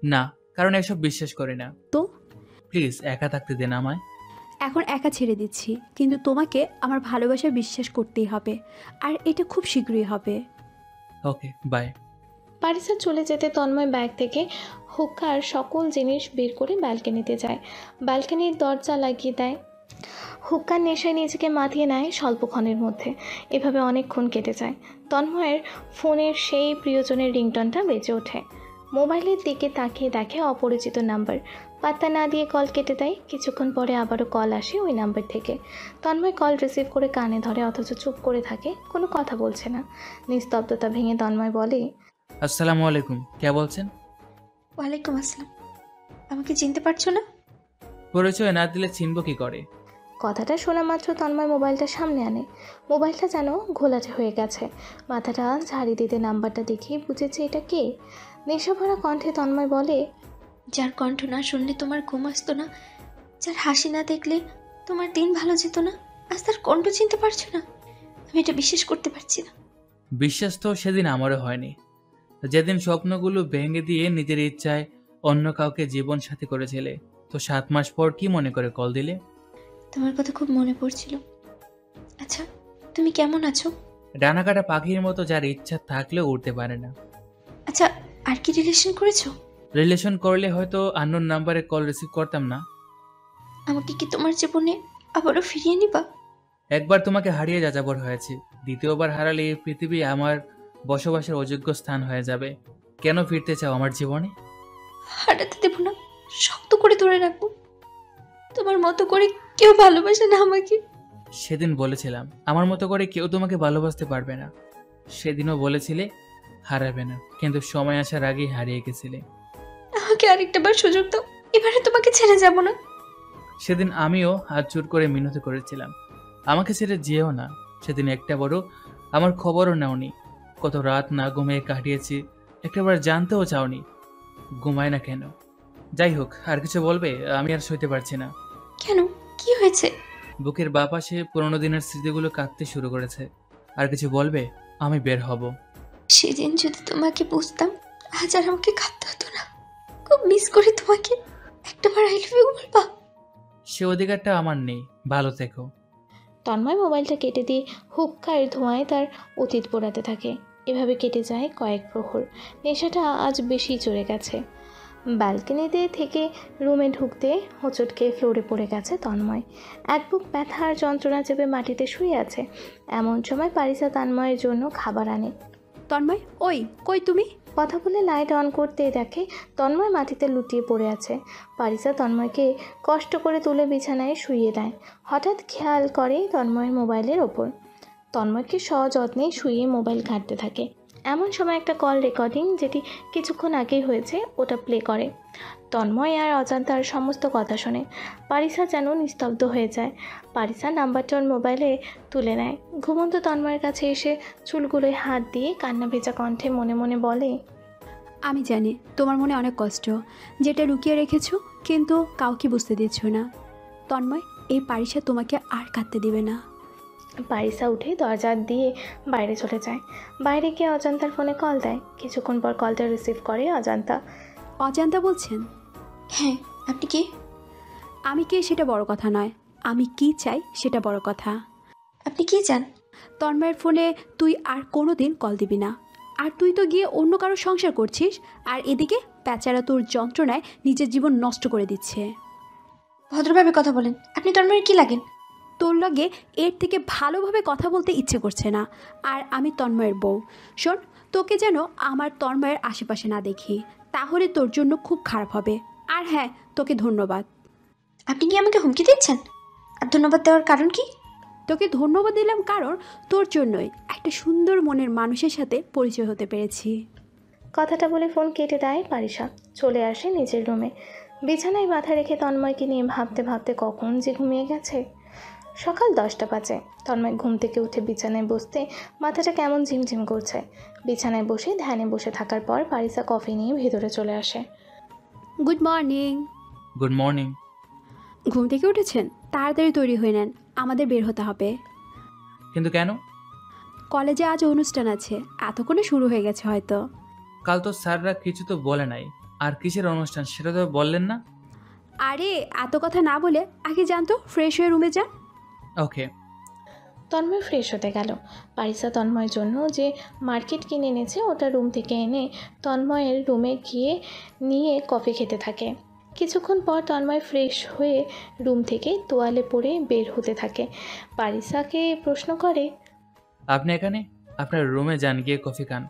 না, কারণ এসব বিশ্বাস করি না। তো প্লিজ একা থাকতে দেন আমায়। এখন একা ছেড়ে দিচ্ছি, কিন্তু তোমাকে আমার ভালোবাসা বিশ্বাস করতেই হবে, আর এটা খুব শীঘ্রই হবে। ওকে, বাই। পারিসা চলে যেতে তন্ময় ব্যাগ থেকে হুক্কার সকল জিনিস বের করে ব্যালকনিতে যায়। ব্যালকনির দরজা লাগিয়ে দেয়। হুক্কার নেশায় নিজেকে মাতিয়ে নেয় স্বল্পক্ষণের মধ্যে। এভাবে অনেকক্ষণ কেটে যায়। তন্ময়ের ফোনের সেই প্রিয়জনের রিংটনটা বেজে ওঠে। মোবাইলের দিকে তাকিয়ে দেখে অপরিচিত নাম্বার। পাত্তা না দিয়ে কল কেটে দেয়। কিছুক্ষণ পরে আবারও কল আসে ওই নাম্বার থেকে। তন্ময় কল রিসিভ করে কানে ধরে, অথচ চুপ করে থাকে, কোনো কথা বলছে না। নিস্তব্ধতা ভেঙে তন্ময় বলে, আসসালামু আলাইকুম, কে বলছেন? ওয়ালাইকুম আসসালাম। আমাকে চিনতে পারছো না? পরিচয় না দিলে চিনব কি করে? কথাটা শোনা মাত্র তন্ময় মোবাইলটা সামনে আনে। মোবাইলটা যেন ঘোলাটে হয়ে গেছে। মাথাটা ঝাড়ি দিতে নাম্বারটা দেখে বুঝেছে এটা কে। নেশাভরা কণ্ঠে তন্ময় বলে, যার কণ্ঠ না শুনলে তোমার ঘুম আসতো না, যার হাসি না দেখলে তোমার দিন ভালো যেত না, আজ তার কণ্ঠ চিনতে পারছো না? আমি এটা বিশ্বাস করতে পারছি না। বিশ্বাস তো সেদিন আমারও হয়নি, যেদিন স্বপ্নগুলো ভেঙে দিয়ে নিজের ইচ্ছায় অন্য কাউকে জীবন সাথী করেছিলে। তো 7 মাস পর কি মনে করে কল দিলে? তোমার কথা খুব মনে পড়ছিল। আচ্ছা, তুমি কেমন আছো? ডানাকাটা পাখির মতো, যার ইচ্ছা থাকলেও উড়তে পারে না। আচ্ছা, আর কি রিলেশন করেছো? রিলেশন করলে হয়তো আননোন নাম্বারে কল রিসিভ করতাম না। আমাকে কি তোমার জীবনে আবারও ফিরিয়ে নিবা? একবার তোমাকে হারিয়ে যাযাবর হয়েছি, দ্বিতীয়বার হারালে এই পৃথিবী আমার বসবাসের অযোগ্য স্থান হয়ে যাবে। কেন ফিরতে চাও আমার জীবনে? হারাতে দেব না, শক্ত করে ধরে রাখবো। তোমার মতো করে কেউ ভালোবাসে না আমাকে। সেদিন বলেছিলাম আমার মতো করে কেউ তোমাকে ভালোবাসতে পারবে না। সেদিনও বলেছিলে হারাবে না, কিন্তু সময় আসার আগেই হারিয়ে গেছিলে। আমাকে আরেকটা বার সুযোগ দাও, এবারে তোমাকে ছেড়ে যাব না। সেদিন আমিও হাত জোর করে মিনতি করেছিলাম, আমাকে ছেড়ে যেও না। সেদিন একটা বড় আমার খবরও নাওনি। কত রাত না ঘুমিয়ে কাটিয়েছি, একটাবার জানতেও চাওনি ঘুমায় না কেন। যাই হোক, আর কিছু বলবে? আমি আর সইতে পারছি না। কেন, কি হয়েছে? বুকের বাঁ পাশে পুরোনো দিনের স্মৃতিগুলো কাঁদতে শুরু করেছে। আর কিছু বলবে? আমি বের হব। সেদিন যদি তোমাকে বুঝতাম, আজ আর আমাকে কাঁদতে হতো না। খুব মিস করি তোমাকে। একটাবার আই লাভ ইউ বলবা? সে অধিকারটা আমার নেই। ভালো থেকো। তন্ময় মোবাইলটা কেটে দিয়ে হুক্কার ধোঁয়ায় তার অতীত পোড়াতে থাকে। এভাবে কেটে যায় কয়েক প্রহর। নেশাটা আজ বেশি চড়ে গেছে। ব্যালকনিতে থেকে রুমে ঢুকতে হোঁচট খেয়ে ফ্লোরে পড়ে গেছে তন্ময়। এক বুক ব্যথার যন্ত্রণা চেপে মাটিতে শুয়ে আছে। এমন সময় পারিসা তন্ময়ের জন্য খাবার আনে। তন্ময়, ওই কই তুমি? কথা বলে লাইট অন করতে দেখে তন্ময় মাটিতে লুটিয়ে পড়ে আছে। পারিসা তন্ময়কে কষ্ট করে তুলে বিছানায় শুইয়ে দেয়। হঠাৎ খেয়াল করে তন্ময়ের মোবাইলের ওপর। তন্ময়কে সযত্নে শুয়ে মোবাইল ঘাঁটতে থাকে। এমন সময় একটা কল রেকর্ডিং, যেটি কিছুক্ষণ আগেই হয়েছে, ওটা প্লে করে। তন্ময় আর অজান্তার সমস্ত কথা শোনে। পারিসা যেন নিস্তব্ধ হয়ে যায়। পারিসা নাম্বারটা ওর মোবাইলে তুলে নেয়। ঘুমন্ত তন্ময়ের কাছে এসে চুলগুলোয় হাত দিয়ে কান্না ভেজা কণ্ঠে মনে মনে বলে, আমি জানি তোমার মনে অনেক কষ্ট, যেটা লুকিয়ে রেখেছো, কিন্তু কাউকে বুঝতে দিচ্ছ না। তন্ময়, এই পারিসা তোমাকে আর কাঁদতে দিবে না। পারিসা উঠে দরজা দিয়ে বাইরে চলে যায়। বাইরে গিয়ে অজান্তার ফোনে কল দেয়। কিছুক্ষণ পর কলটা রিসিভ করে অজান্তা। অজান্তা বলছেন? হ্যাঁ, আপনি কে? আমি কে সেটা বড় কথা নয়, আমি কি চাই সেটা বড় কথা। আপনি কি চান? তন্ময়ের ফোনে তুই আর কোনো দিন কল দিবি না। আর তুই তো গিয়ে অন্য কারো সংসার করছিস, আর এদিকে বেচারা তোর যন্ত্রণায় নিজের জীবন নষ্ট করে দিচ্ছে। ভদ্রভাবে কথা বলেন। আপনি তন্ময়ের কি লাগেন? তোর লগে এর থেকে ভালোভাবে কথা বলতে ইচ্ছে করছে না। আর আমি তন্ময়ের বউ। শোন, তোকে যেন আমার তন্ময়ের আশেপাশে না দেখি, তাহলে তোর জন্য খুব খারাপ হবে। আর হ্যাঁ, তোকে ধন্যবাদ। আপনি কি আমাকে হুমকি দিচ্ছেন? আর ধন্যবাদ দেওয়ার কারণ কি? তোকে ধন্যবাদ দিলাম কারণ তোর জন্যই একটা সুন্দর মনের মানুষের সাথে পরিচয় হতে পেরেছি। কথাটা বলে ফোন কেটে দেয় পারিসা। চলে আসে নিজের রুমে। বিছানায় মাথা রেখে তন্ময়কে নিয়ে ভাবতে ভাবতে কখন যে ঘুমিয়ে গেছে। সকাল 10টা বাজে। তন্ময় ঘুম থেকে উঠে বিছানায় বসতে মাথাটা কেমন ঝিমঝিম করছে। বিছানায় বসে ধ্যানে বসে থাকার পর পারিসা কফি নিয়ে ভেতরে চলে আসে। Good morning. Good morning. ঘুম থেকে উঠেছেন? তাড়াতাড়ি তৈরি হয়ে নেন, আমাদের বের হতে হবে। কিন্তু কেন? কলেজে আজ অনুষ্ঠান আছে, এতক্ষণে শুরু হয়ে গেছে হয়তো। কাল তো স্যাররা কিছু তো বলে নাই। আর কিসের অনুষ্ঠান সেটা তো বললেন না। আরে এত কথা না বলে আগে জানতো, ফ্রেশ হয়ে রুমে যান। ওকে। তন্ময় ফ্রেশ হতে গেল। পারিসা তন্ময়ের জন্য যে মার্কেট কিনে এনেছে ওটা রুম থেকে এনে তন্ময়ের রুমে গিয়ে নিয়ে কফি খেতে থাকে। কিছুক্ষণ পর তন্ময় ফ্রেশ হয়ে রুম থেকে তোয়ালে পরে বের হতে থাকে। পারিসাকে প্রশ্ন করে, আপনি এখানে? আপনার রুমে যান, গিয়ে কফি খান।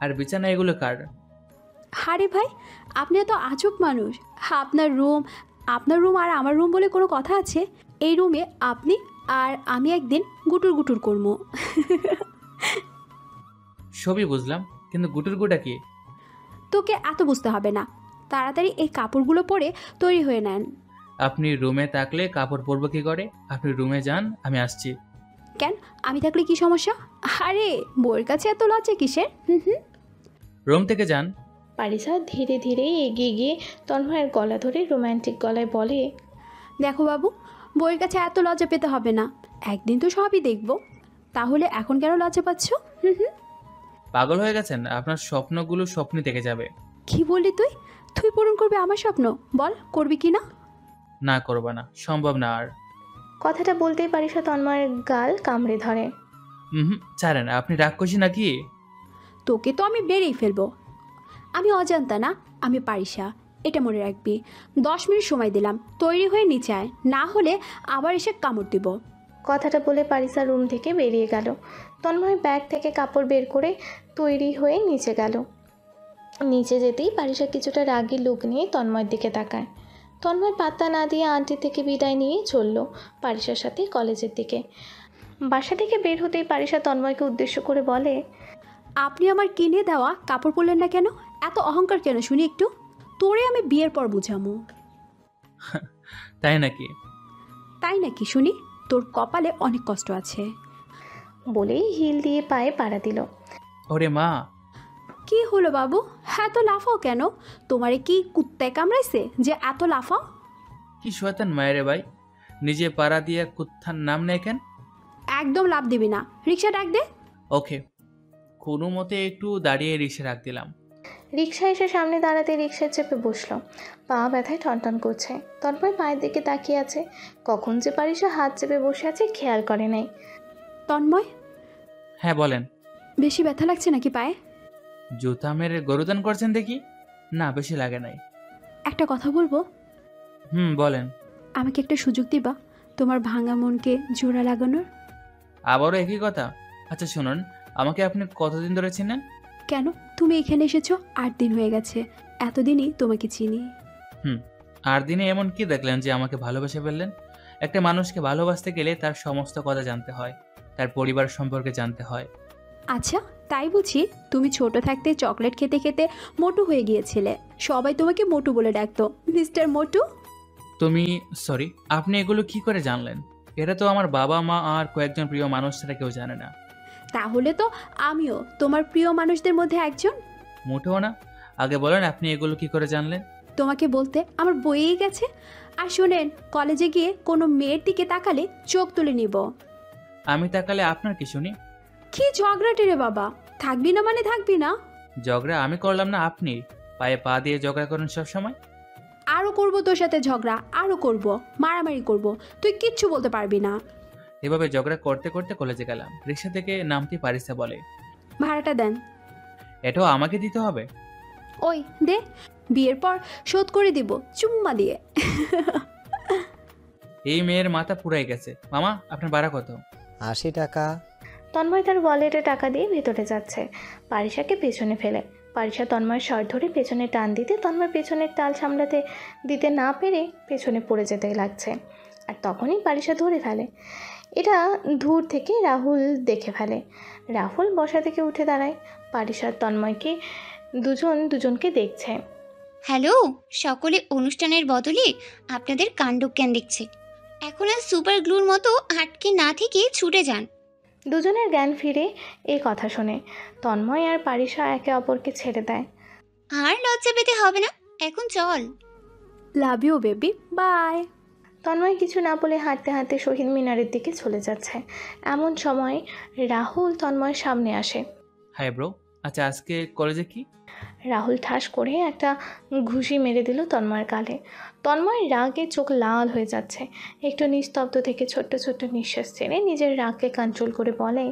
আর বিছানা এগুলো কার? আরে ভাই, আপনি এত আজব মানুষ। আপনার রুম আর আমার রুম বলে কোনো কথা আছে? এই রুমে আপনি আর আমি একদিন গুটুর গুটুর করবো। সবই বুঝলাম, কিন্তু গুটুর গুটা কি? তোকে এত বুঝতে হবে না, তাড়াতাড়ি এই কাপড়গুলো পরে তৈরি হয়ে নেন। আপনি রুমে থাকলে কাপড় পরবো কি করে? আপনি রুমে যান, আমি আসছি। কেন, আমি থাকলে কি সমস্যা? আরে বউয়ের কাছে এত লজ্জা কিসের? রুম থেকে যান। পারিসা ধীরে ধীরে এগিয়ে গিয়ে তন্ময়ের গলা ধরে রোমান্টিক গলায় বলে, দেখো বাবু, বউয়ের কাছে এত লজ্জা পেতে হবে না, একদিন তো সবই দেখবো। তাহলে এখন কেন লজ্জা পাচ্ছ? পাগল হয়ে গেছেন? আপনার স্বপ্নগুলো স্বপ্নই থেকে যাবে। কি বললি তুই? তুই পূরণ করবি আমার স্বপ্ন? বল, করবি কি না? না, করবা না, সম্ভব না। আর কথাটা বলতেই পারিসা তন্ময়ের গাল কামড়ে ধরে। ছাড়েন, আপনি রাক্ষসী নাকি? তোকে তো আমি বেড়েই ফেলবো। আমি অজান্তা না, আমি পারিসা, এটা মনে রাখবি। 10 মিনিট সময় দিলাম, তৈরি হয়ে নিচে আয়, না হলে আবার এসে কামড় দিব। কথাটা বলে পারিসা রুম থেকে বেরিয়ে গেল। তন্ময় ব্যাগ থেকে কাপড় বের করে তৈরি হয়ে নিচে গেল। নিচে যেতেই পারিসা কিছুটা রাগী লুক নিয়ে তন্ময়ের দিকে তাকায়। তন্ময় পাত্তা না দিয়ে আন্টি থেকে বিদায় নিয়ে চলল পারিসার সাথে কলেজের দিকে। বাসা থেকে বের হতেই পারিসা তন্ময়কে উদ্দেশ্য করে বলে, আপনি আমার কিনে দেওয়া কাপড় পরলেন না কেন? এত অহংকার কেন শুনি একটু? তোরে আমি বিয়ের পর বুঝামো। তাই নাকি? তাই নাকি শুনি? তোর কপালে অনেক কষ্ট আছে। বলেই হিল দিয়ে পায়ে পাড়া দিল। ওরে মা! কি হলো বাবু, এত লাফাও কেন? তোমারে কি কুত্তায় কামড়াইছে যে এত লাফাও? কি শয়তান মায়েরে ভাই, নিজে পাড়া দিয়ে কুত্থার নাম নেয় কেন? একদম লাভ দিবি না, রিক্সা ডাক দে। ওকে। কোনো মতে একটু দাঁড়িয়ে রিক্সা রাখ দিলাম। রিক্সা এসে সামনে দাঁড়াতে রিক্সায় চেপে বসলো। পা ব্যথায় টনটন করছে। তন্ময় পায়ের দিকে তাকিয়ে আছে। কখন যে পারিসা হাত চেপে বসে আছে খেয়াল করে নাই। তন্ময়, হ্যাঁ বলেন। বেশি ব্যথা লাগছে নাকি পায়ে? জুতা মেরে গরুদান করছেন দেখি। না, বেশি লাগে নাই। একটা কথা বলবো? বলেন। আমাকে একটা সুযোগ দিবা তোমার ভাঙা মনকে জোড়া লাগানোর? আবারও একই কথা? আচ্ছা শুনুন, আমাকে আপনি কতদিন ধরে চিনেন? কেন, তুমি এখানে এসেছো 8 দিন হয়ে গেছে, এতদিনই তোমাকে চিনি। 8 দিনে এমন কি দেখলেন যে আমাকে ভালোবেসে ফেললেন? একটা মানুষকে ভালোবাসতে গেলে তার সমস্ত কথা জানতে হয়, তার পরিবার সম্পর্কে জানতে হয়। আচ্ছা তাই বুঝি? তুমি ছোট থাকতে চকলেট খেতে খেতে মোটু হয়ে গিয়েছিলে, সবাই তোমাকে মোটু বলে ডাকতো, মিস্টার মোটু। তুমি সরি, আপনি এগুলো কি করে জানলেন? এটা তো আমার বাবা মা আর কয়েকজন প্রিয় মানুষ ছাড়া কেউ জানে না। তাহলে তো আমিও তোমার প্রিয় মানুষদের মধ্যে একজন। মোটেও না। আগে বলেন, আপনি এগুলো কি করে জানলেন? তোমাকে বলতে আমার বইয়েই গেছে। আর শোনেন, কলেজে গিয়ে কোনো মেয়ের দিকে তাকালে চোখ তুলে নিব। আমি তাকালে আপনার কি শুনি? কি ঝগড়াটে রে বাবা, থাকবি না মানে থাকবি না। ঝগড়া আমি করলাম না, আপনি পায়ে পা দিয়ে ঝগড়া করেন সব সময়। আরো করব তোর সাথে ঝগড়া, আরো করব, মারামারি করব, তুই কিচ্ছু বলতে পারবি না। এভাবে ঝগড়া করতে করতে কলেজে গেলাম। রিক্সা থেকে নামতে পারিসা বলে, ভাড়াটা দেন। এটাও আমাকে দিতে হবে? ওই দে, বিয়ের পর শোধ করে দিব চুম্মা দিয়ে। এই মেয়ের মাথা পুরাই গেছে। মামা, আপনার ভাড়া কত? 80 টাকা। তন্ময় তার ওয়ালেটে টাকা দিয়ে ভেতরে যাচ্ছে, পারিসাকে পেছনে ফেলে। পারিসা তন্ময়ের শর্ট ধরে পেছনে টান দিতে তন্ময় পেছনের তাল সামলাতে দিতে না পেরে পেছনে পড়ে যেতে লাগছে। আর তখনই পারিসা ধরে ফেলে। এটা দূর থেকে রাহুল দেখে ফেলে। রাহুল বসা থেকে উঠে দাঁড়ায়। পারিসা তন্ময়কে দুজনকে দেখছে। হ্যালো, সকলে অনুষ্ঠানের বদলে আপনাদের কাণ্ডজ্ঞান দেখছে। এখন আর সুপার গ্লুর মতো আটকে না থেকে ছুটে যান। দুজনের জ্ঞান ফিরে এই কথা শুনে তন্ময় আর পারিসা একে অপরকে ছেড়ে দেয়। আর লজ্জা পেতে হবে না, এখন চল। Love you baby, bye. Tanmoy কিছু না বলে হাঁটতে হাঁটতে শহীদ মিনারের দিকে চলে যাচ্ছে। এমন সময় রাহুল তন্ময়ের সামনে আসে। হাই ব্রো, আচ্ছা আজকে কলেজে কি? রাহুল ঠাস করে একটা ঘুষি মেরে দিল তন্ময়ের গালে। তন্ময়ের রাগে চোখ লাল হয়ে যাচ্ছে। একটু নিস্তব্ধ থেকে ছোট্ট ছোট্ট নিঃশ্বাস ছেড়ে নিজের রাগকে কন্ট্রোল করে বলে,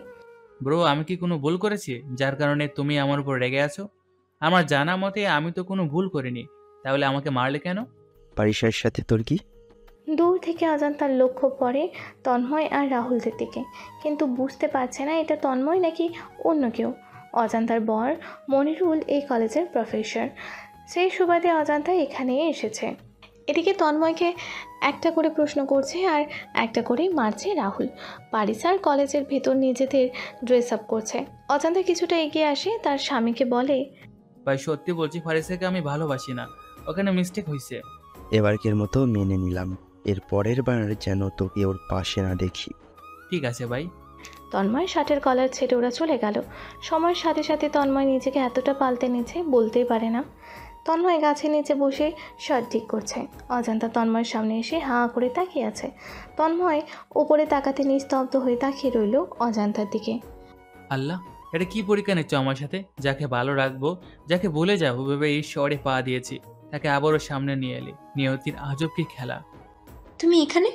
ব্রো, আমি কি কোনো ভুল করেছি যার কারণে তুমি আমার উপর রেগে আছো? আমার জানা মতে আমি তো কোনো ভুল করিনি, তাহলে আমাকে মারলে কেন? পারিসার সাথে তোর কি? দূর থেকে অজান্তার লক্ষ্য পড়ে তন্ময় আর রাহুলদের দিকে, কিন্তু বুঝতে পারছে না এটা তন্ময় নাকি অন্য কেউ। অজান্তার বর মনিরুল এই কলেজের প্রফেসর, সেই সুবাদে অজান্তা এখানে এসেছে। এদিকে তন্ময়কে একটা করে প্রশ্ন করছে আর একটা করে মারছে রাহুল। পারিসার কলেজের ভেতর নিজেদের ড্রেস আপ করছে। অজান্তা কিছুটা এগিয়ে আসে, তার স্বামীকে বলে, ভাই সত্যি বলছি, ফারিসাকে আমি ভালোবাসি না, ওখানে মিস্টেক হয়েছে। এবারকের মতো মেনে নিলাম, এর পরের বার যেন তোকে ওর পাশে না দেখি। ঠিক আছে ভাই। তন্ময় শার্টের কলার ছেড়ে ওরা চলে গেল। সময়ের সাথে সাথে তন্ময় নিজেকে এতটা পাল্টে নিচ্ছে বলতেই পারে না। তন্ময় গাছের নিচে বসে শার্ট ঠিক করছে। অজান্তা তন্ময়ের সামনে এসে হাঁ করে তাকিয়ে আছে। তন্ময় ওপরে তাকাতে নিস্তব্ধ হয়ে তাকিয়ে রইল অজান্তার দিকে। আল্লাহ, এটা কি পরীক্ষা নিচ্ছ আমার সাথে? যাকে ভালো রাখবো, যাকে বলে যাবো ভেবে এই শহরে পা দিয়েছি, তাকে আবারও সামনে নিয়ে এলি। নিয়তির আজব কি খেলা। তুমি এখানে?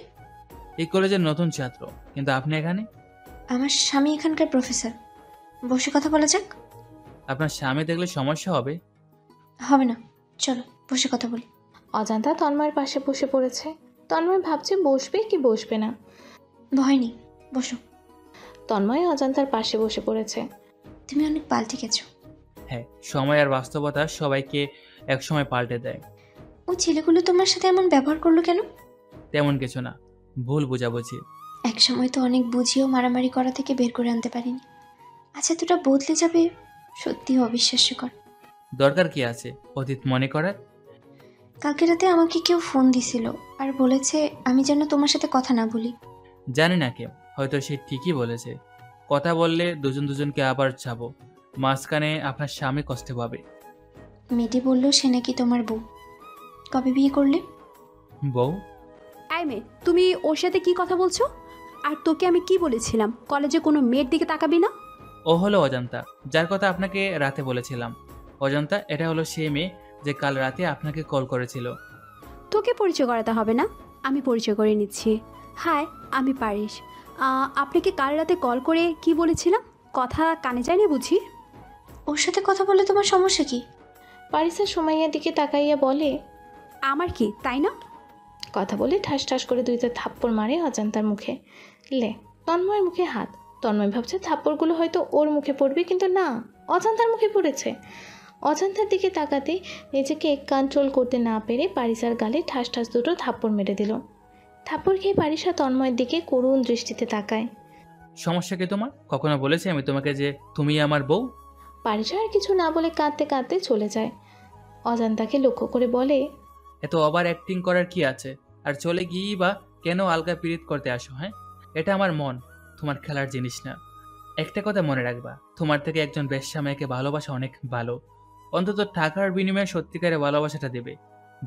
এই কলেজের নতুন ছাত্র, কিন্তু আপনি এখানে? আমার স্বামী এখানকার প্রফেসর, বসে কথা বলা যাক। আপনার স্বামী দেখলে সমস্যা হবে। হবে না, চলো বসে কথা বলি। অজান্তা তন্ময়ের পাশে বসে পড়েছে। তন্ময় ভাবছে বসবে কি বসবে না। ভয় নেই, বসো। তন্ময় অজান্তার পাশে বসে পড়েছে। তুমি অনেক পাল্টে গেছো। হ্যাঁ, সময় আর বাস্তবতা সবাইকে একসময় পাল্টে দেয়। ও ছেলেগুলো তোমার সাথে এমন ব্যবহার করলো কেন? তেমন কিছু না, ভুল বোঝাবুঝি। এক সময় তো অনেক বুঝিয়েও মারামারি করা থেকে বের করে আনতে পারিনি। আচ্ছা, তোটা বদলে যাবে সত্যি অবিশ্বাস্যকর। দরকার কি আছে অতীত মনে করার? কালকে রাতে আমাকে কেউ ফোন দিছিল আর বলেছে আমি যেন তোমার সাথে কথা না বলি। জানি না কে, হয়তো সে ঠিকই বলেছে। কথা বললে দুজনকে আবার যাবো, মাঝখানে আপনার স্বামী কষ্টে পাবে। মেয়েটি বললো সে নাকি তোমার বউ। কবে বিয়ে করলে? বউ? আই মে, তুমি ওর সাথে কি কথা বলছো? আর তোকে আমি কি বলেছিলাম কলেজে কোনো মেয়ের দিকে তাকাবি না? ও হলো অজান্তা, যার কথা আপনাকে রাতে বলেছিলাম। অজান্তা, এটা হলো সেই মেয়ে যে কাল রাতে আপনাকে কল করেছিল। তোকে পরিচয় করাতে হবে না, আমি পরিচয় করে নিচ্ছি। হাই, আমি পারিস। আপনাকে কাল রাতে কল করে কি বলেছিলাম? কথা কানে যায়নি বুঝি? ওর সাথে কথা বলে তোমার সমস্যা কি? পারিসা সুমাইয়ার দিকে তাকাইয়া বলে, আমার কি, তাই না? কথা বলে ঠাস ঠাস করে দুইটা থাপ্পড় মারে অজান্তার মুখে। লে, তন্ময়ের মুখে হাত। তন্ময় ভাবছে থাপ্পড়গুলো হয়তো ওর মুখে পড়বে, কিন্তু না, অজান্তার মুখে পড়েছে। অজান্তার দিকে তাকাতে নিজেকে কন্ট্রোল করতে না পেরে পারিসার গালে ঠাস ঠাস দুটো থাপ্পড় মেরে দিল। থাপ্পড় খেয়ে পারিসা তন্ময়ের দিকে করুণ দৃষ্টিতে তাকায়। সমস্যা কি তোমার? কখনো বলেছি আমি তোমাকে যে তুমি আমার বউ? পারিসা আর কিছু না বলে কাঁদতে কাঁদতে চলে যায়। অজান্তাকে লক্ষ্য করে বলে, এত ওভার অ্যাক্টিং করার কি আছে? আর চলে গিয়েই বা কেন আলগা পীড়িত করতে আসো? হ্যাঁ, এটা আমার মন, তোমার খেলার জিনিস না। একটা কথা মনে রাখবা, তোমার থেকে একজন বেশ্যা মেয়েকে ভালোবাসা অনেক ভালো। অন্তত টাকার বিনিময়ে সত্যিকারের ভালোবাসাটা দেবে।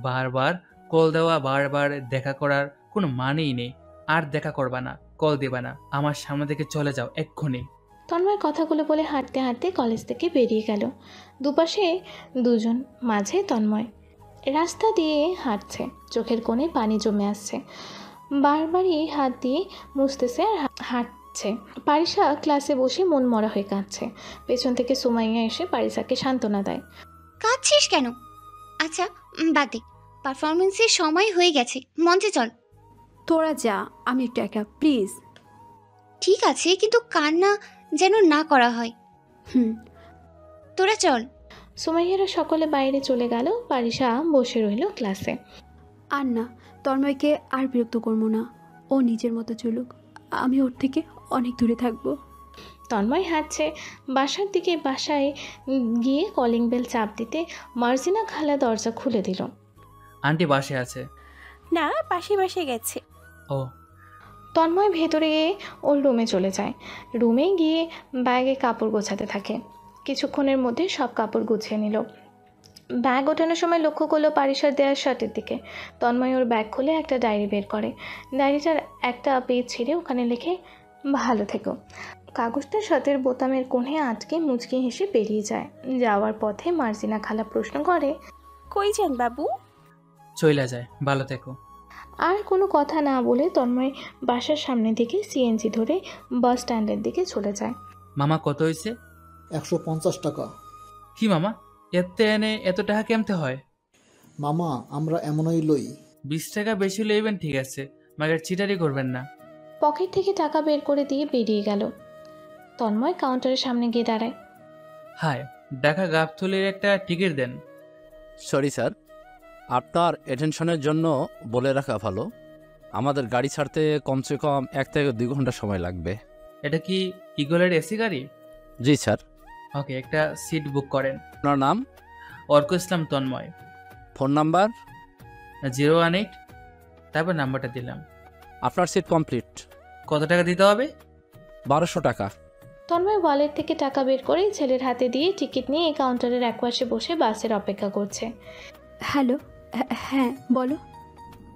বারবার কল দেওয়া, বারবার দেখা করার কোনো মানেই নেই। আর দেখা করবা না, কল দেবা না, আমার সামনে থেকে চলে যাও এক্ষুনি। তন্ময় কথাগুলো বলে হাঁটতে হাঁটতে কলেজ থেকে বেরিয়ে গেল। দুপাশে দুজন, মাঝে তন্ময়। রাস্তা দিয়ে হাঁটছে, চোখের কোণে পানি জমে আসছে। বারবারই হাত দিয়ে মুছতেছে আর হাঁটছে। পারিসা ক্লাসে বসে মন মরা হয়ে কাঁদছে। পেছন থেকে সুমাইয়া এসে পারিসাকে সান্ত্বনা দেয়। কাঁদছিস কেন? আচ্ছা বাদ দে, পারফরমেন্সের সময় হয়ে গেছে, মঞ্চে চল। তোরা যা, আমি একটু একা, প্লিজ। ঠিক আছে, কিন্তু কান্না যেন না করা হয়। তোরা চল। সুমাইয়ারা সকলে বাইরে চলে গেল। পারিসা বসে রইল ক্লাসে। আর না, তন্ময়কে আর বিরক্ত করবো না, ও নিজের মতো চলুক, আমি ওর থেকে অনেক দূরে থাকবো। তন্ময় হাঁটছে বাসার দিকে। বাসায় গিয়ে কলিং বেল চাপ দিতে মার্জিনা খালা দরজা খুলে দিল। আন্টি বাসে আছে? না, পাশে গেছে। ও। তন্ময় ভেতরে গিয়ে ওর রুমে চলে যায়। রুমে গিয়ে ব্যাগে কাপড় গোছাতে থাকে। কিছুক্ষণের মধ্যে সব কাপড় গুছিয়ে নিল। ব্যাগ ওঠানোর সময় লক্ষ্য করলো পারিসার দেওয়ার শার্টের দিকে। তন্ময় ওর ব্যাগ খুলে একটা ডায়েরি বের করে। ডায়েরিটার একটা পেজ ছিঁড়ে ওখানে লিখে, ভালো থেকো। কাগজটা শার্টের বোতামের কোণে আটকে মুচকি হেসে বেরিয়ে যায়। যাওয়ার পথে মার্জিনা খালা প্রশ্ন করে, কই যান বাবু? চইলা যায়, ভালো থেকো। আর কোনো কথা না বলে তন্ময় বাসার সামনে থেকে সিএনজি ধরে বাস স্ট্যান্ডের দিকে চলে যায়। মামা কত হয়েছে? 150 টাকা। কি মামা, এতে এনে এত টাকা কেমতে হয়? মামা, আমরা এমনই লই। 20 টাকা বেশি লইবেন ঠিক আছে, মাগের চিটারি করবেন না। পকেট থেকে টাকা বের করে দিয়ে বেরিয়ে গেল। তন্ময় কাউন্টারের সামনে গিয়ে দাঁড়ায়। হাই, ঢাকা গাবতলীর একটা টিকিট দেন। সরি স্যার, আপনার অ্যাটেনশনের জন্য বলে রাখা ভালো, আমাদের গাড়ি ছাড়তে কমসে কম 1 থেকে 2 ঘন্টা সময় লাগবে। এটা কি ইগলের এসি গাড়ি? জি স্যার। ওকে, একটা সিট বুক করেন। আপনার নাম? অর্ক ইসলাম তন্ময়। Phone number? 018, তারপর নাম্বারটা দিলাম। আপনার সিট কমপ্লিট। কত টাকা দিতে হবে? 1200 টাকা। তন্ময় ওয়ালেট থেকে টাকা বের করে ছেলের হাতে দিয়ে টিকিট নিয়ে কাউন্টারের একপাশে বসে বাসের অপেক্ষা করছে। হ্যালো, হ্যাঁ বলো।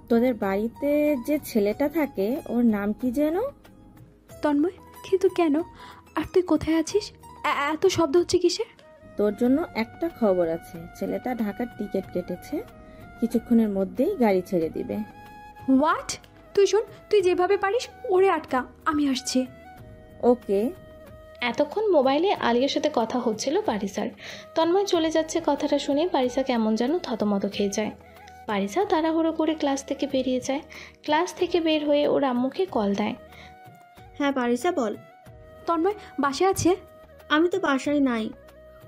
তোদের বাড়িতে যে ছেলেটা থাকে ওর নাম কি যেন? তন্ময়, কিন্তু কেন? আর তুই কোথায় আছিস? এত শব্দ হচ্ছে কিসের? তোর জন্য একটা খবর আছে, ছেলেটা ঢাকার টিকিট কেটেছে, কিছুক্ষণের মধ্যেই গাড়ি ছেড়ে দিবে। হোয়াট? তুই শোন, তুই যেভাবে পারিস ওরে আটকা, আমি আসছি। ওকে। এতক্ষণ মোবাইলে আলিয়ার সাথে কথা হচ্ছিল পারিসার। তন্ময় চলে যাচ্ছে কথাটা শুনে পারিসা কেমন যেন থতমত খেয়ে যায়। পারিসা তাড়াহুড়ো করে ক্লাস থেকে বেরিয়ে যায়। ক্লাস থেকে বের হয়ে ওর আম্মুকে কল দেয়। হ্যাঁ পারিসা বল। তন্ময় বাসায় আছে? আমি তো বাসায় নাই,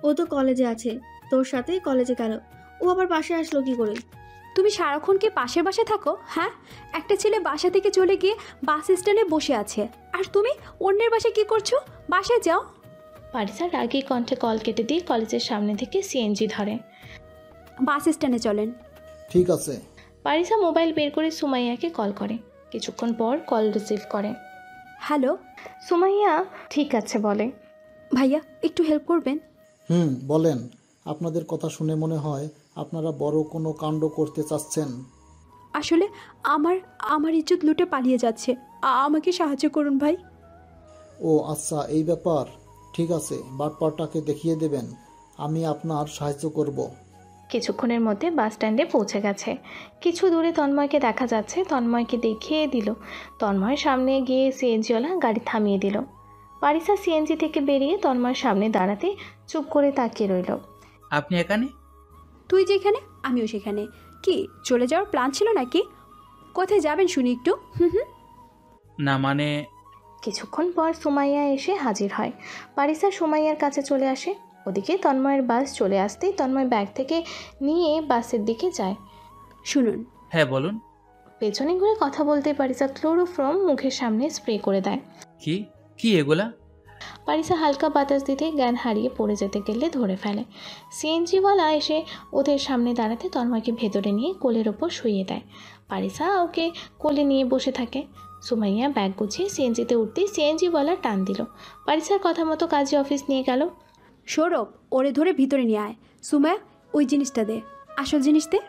ও তো কলেজে আছে। তোর সাথেই কলেজে গেল, ও আবার বাসায় আসলো কি করে? তুমি সারাক্ষণ কি পাশের বাসায় থাকো? হ্যাঁ, একটা ছেলে বাসা থেকে চলে গিয়ে বাস স্ট্যান্ডে বসে আছে, আর তুমি অন্যের বাসায় কি করছো? বাসায় যাও। পারিসা রাগী কণ্ঠে কল কেটে দিয়ে কলেজের সামনে থেকে সিএনজি ধরে। বাস স্ট্যান্ডে চলেন। ঠিক আছে। পারিসা মোবাইল বের করে সুমাইয়াকে কল করে। কিছুক্ষণ পর কল রিসিভ করে। হ্যালো। সুমাইয়া ঠিক আছে বলে। ভাইয়া একটু হেল্প করবেন? বলেন। আপনাদের কথা শুনে মনে হয় আপনারা বড় কোনো কাণ্ড করতে চাচ্ছেন। আসলে আমার ইজ্জত লুটে পালিয়ে যাচ্ছে, আমাকে সাহায্য করুন ভাই। ও আচ্ছা, এই ব্যাপার। ঠিক আছে, বাটপারটাকে দেখিয়ে দেবেন, আমি আপনার সাহায্য করব। কিছুক্ষণের মধ্যে বাস স্ট্যান্ডে পৌঁছে গেছে। কিছু দূরে তন্ময়কে দেখা যাচ্ছে। তন্ময়কে দেখিয়ে দিল। তন্ময় সামনে গিয়ে সিএনজিওয়ালা গাড়ি থামিয়ে দিল। পারিসা সিএনজি থেকে বেরিয়ে তন্ময়ের সামনে দাঁড়াতে চুপ করে তাকিয়ে রইল। আপনি এখানে? তুই যেখানে আমিও সেখানে। কি চলে যাওয়ার প্ল্যান ছিল নাকি? কোথায় যাবেন শুনি একটু? না মানে। কিছুক্ষণ পর সুমাইয়া এসে হাজির হয়। পারিসা সুমাইয়ার কাছে চলে আসে। ওদিকে তন্ময়ের বাস চলে আসতেই তন্ময় ব্যাগ থেকে নিয়ে বাসের দিকে যায়। শুনুন। হ্যাঁ বলুন। পেছনে ঘুরে কথা বলতে পারিসা ক্লোরোফর্ম মুখের সামনে স্প্রে করে দেয়। কি এগুলা? পারিসা হালকা বাতাস দিতে জ্ঞান হারিয়ে পড়ে যেতে গেলে ধরে ফেলে। সিএনজিওয়ালা এসে ওদের সামনে দাঁড়াতে তন্ময়কে ভেতরে নিয়ে কোলের ওপর শুইয়ে দেয়। পারিসা ওকে কোলে নিয়ে বসে থাকে। সুমাইয়া ব্যাগ গুছিয়ে সিএনজিতে উঠতেই সিএনজিওয়ালা টান দিল। পারিসার কথা মতো কাজী অফিস নিয়ে গেল। সৌরভ, ওরে ধরে ভিতরে নিয়ে আয়। সুমাইয়া ওই জিনিসটা দে, আসল জিনিস দে।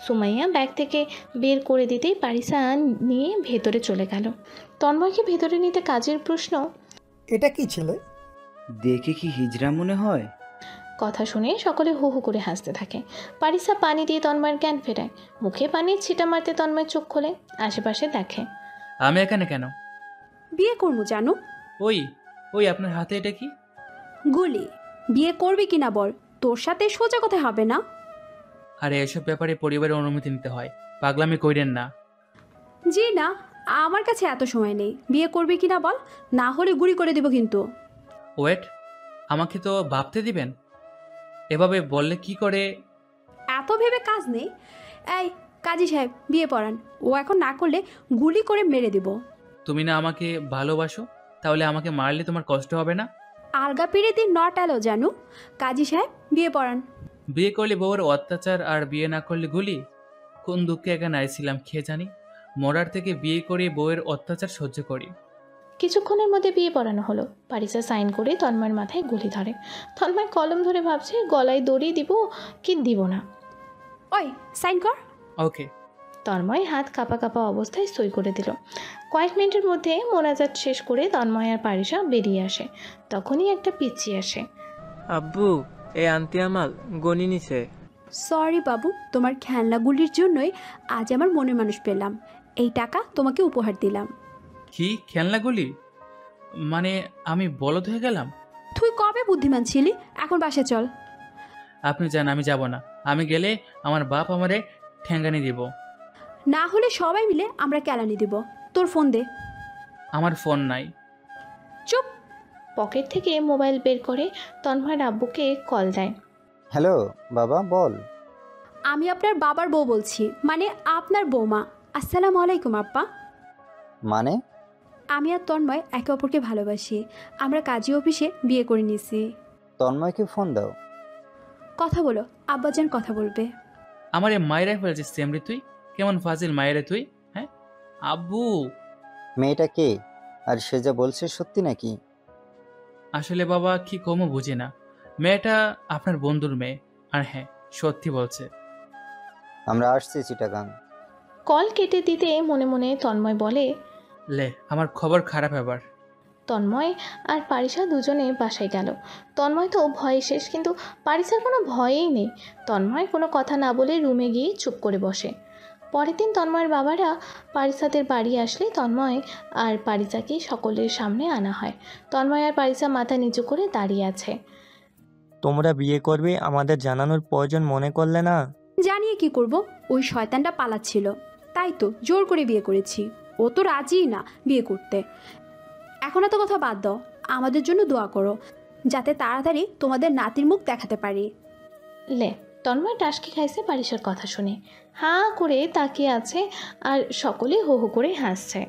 সুমাইয়া ব্যাগ থেকে বের করে দিতেই পারিসা নিয়ে ভেতরে চলে গেল। তন্ময়কে ভেতরে নিতে কাজের প্রশ্ন, এটা কি ছেলে? দেখে কি হিজড়া মনে হয়? কথা শুনে সকলে হু হু করে হাসতে থাকে। পারিসা পানি দিয়ে তন্ময়ের জ্ঞান ফেরায়। মুখে পানির ছিটা মারতে তন্ময় চোখ খোলে, আশেপাশে দেখে। আমি এখানে কেন? বিয়ে করবো জানো। ওই আপনার হাতে এটা কি? গুলি। বিয়ে করবি কিনা বল, তোর সাথে সোজা কথা হবে না। আরে এসব ব্যাপারে পরিবারের অনুমতি নিতে হয়, পাগলামি কইরেন না। জি না, আমার কাছে এত সময় নেই। বিয়ে করবি কিনা বল, না হলে গুলি করে দিব কিন্তু। ওয়েট, আমাকে তো ভাবতে দিবেন? এভাবে বললে কি করে? এত ভেবে কাজ নেই। এই কাজী সাহেব বিয়ে পড়ান, ও এখন না করলে গুলি করে মেরে দিব। তুমি না আমাকে ভালোবাসো, তাহলে আমাকে মারলে তোমার কষ্ট হবে না? আলগা পিড়িতে নট অ্যালো জানু। কাজী সাহেব বিয়ে পড়ান। বিয়ে করলে বউয়ের অত্যাচার আর বিয়ে না করলে গুলি? কোন দুঃখে এখানে আইছিলাম খেয়ে জানি। মরার থেকে বিয়ে করে বউয়ের অত্যাচার সহ্য করি। কিছুক্ষণের মধ্যে বিয়ে পড়ানো হলো। পারিসা সাইন করে তন্ময়ের মাথায় গুলি ধরে। তন্ময় কলম ধরে ভাবছে গলায় দড়ি দিব কি দিব না। ওই সাইন কর। ওকে। তন্ময় হাত কাঁপা কাঁপা অবস্থায় সই করে দিল। কয়েক মিনিটের মধ্যে মোনাজাত শেষ করে তন্ময় আর পারিসা বেরিয়ে আসে। তখনই একটা পিচ্চি আসে। আব্বু, এই আন্টি আমার গনি নিছে। সরি বাবু, তোমার খেলনাগুলির জন্যই আজ আমার মনের মানুষ পেলাম। এই টাকা তোমাকে উপহার দিলাম। কি খেলনাগুলি? মানে আমি বলদ হয়ে গেলাম? তুই কবে বুদ্ধিমান ছিলি? এখন বাসা চল। আপনি জান আমি যাব না। আমি গেলে আমার বাপ আমারে ঠ্যাঙ্গানি দিব। না হলে সবাই মিলে আমরা কেলানি দিব। তোর ফোন দে। আমার ফোন নাই। চুপ। পকেট থেকে মোবাইল বের করে তন্ময়ের আব্বুকে কল দেয়। হ্যালো বাবা, বল। আমি আপনার বাবার বউ বলছি, মানে আপনার বৌমা। আসসালামু আলাইকুম আব্বা। মানে? আমি আর তন্ময় একে অপরকে ভালোবাসি। আমরা কাজী অফিসে বিয়ে করে নিয়েছি। তন্ময়কে ফোন দাও। কথা বলো, আব্বাজান কথা বলবে। আমার এই মায়েরাই ফেলেছিস সেমরি, তুই কেমন ফাজিল মায়েরে তুই, হ্যাঁ? আব্বু। মেয়েটা কে, আর সে যা বলছে সত্যি নাকি? আসলে বাবা কি কমও বুঝি না, মেয়েটা আপনার বন্ধুর মেয়ে, আর হ্যাঁ সত্যি বলছে। আমরা আসছি চিটাগাং। কল কেটে দিতে মনে মনে তন্ময় বলে, লে আমার খবর খারাপ এবার। তন্ময় আর পারিসা দুজনে বাসায় গেল। তন্ময় তো ভয়ে শেষ, কিন্তু পারিসার কোনো ভয়েই নেই। তন্ময় কোনো কথা না বলে রুমে গিয়ে চুপ করে বসে। পরের দিন তন্ময়ের বাবারা পারিসাদের বাড়ি আসলে তন্ময় আর পারিসাকে সকলের সামনে আনা হয়। তন্ময় আর পারিসা মাথা নিচু করে দাঁড়িয়ে আছে। তোমরা বিয়ে করবে আমাদের জানানোর প্রয়োজন মনে করলে না? জানিয়ে কি করব, ওই শয়তানটা পালাচ্ছিল, তাই তো জোর করে বিয়ে করেছি। ও তো রাজিই না বিয়ে করতে। এখন এত কথা বাদ দাও, আমাদের জন্য দোয়া করো যাতে তাড়াতাড়ি তোমাদের নাতির মুখ দেখাতে পারি। লে তন্ময় টাসকি খাইছে পারিসার কথা শুনে, হাঁ করে তাকিয়ে আছে আর সকলে হো হো করে হাসছে।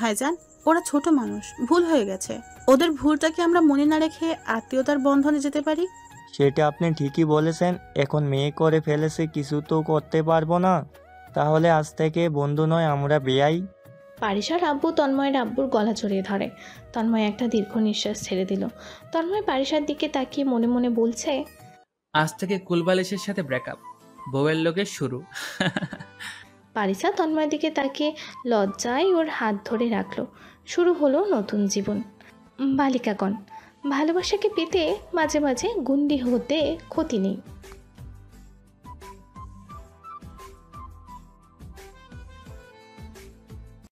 ভাইজান, ওরা ছোট মানুষ, ভুল হয়ে গেছে। ওদের ভুলটাকে আমরা মনে না রেখে আত্মীয়তার বন্ধনে যেতে পারি। সেটা আপনি ঠিকই বলেছেন। এখন মেয়ে করে ফেলেছে, কিছু তো করতে পারবো না। তাহলে আজ থেকে বন্ধু নয়, আমরা বেয়াই। পারিসার আব্বু তন্ময়ের আব্বুর গলা জড়িয়ে ধরে। তন্ময় একটা দীর্ঘ নিঃশ্বাস ছেড়ে দিল। তন্ময় পারিসার দিকে তাকিয়ে মনে মনে বলছে, আজ থেকে কুলবালিশের সাথে ব্রেকআপ, বউয়ের লোকের শুরু। পারিসা তন্ময়ের দিকে তাকিয়ে লজ্জায় ওর হাত ধরে রাখলো। শুরু হলো নতুন জীবন। বালিকাগণ, ভালোবাসাকে পেতে মাঝে মাঝে গুন্ডি হতে ক্ষতি নেই।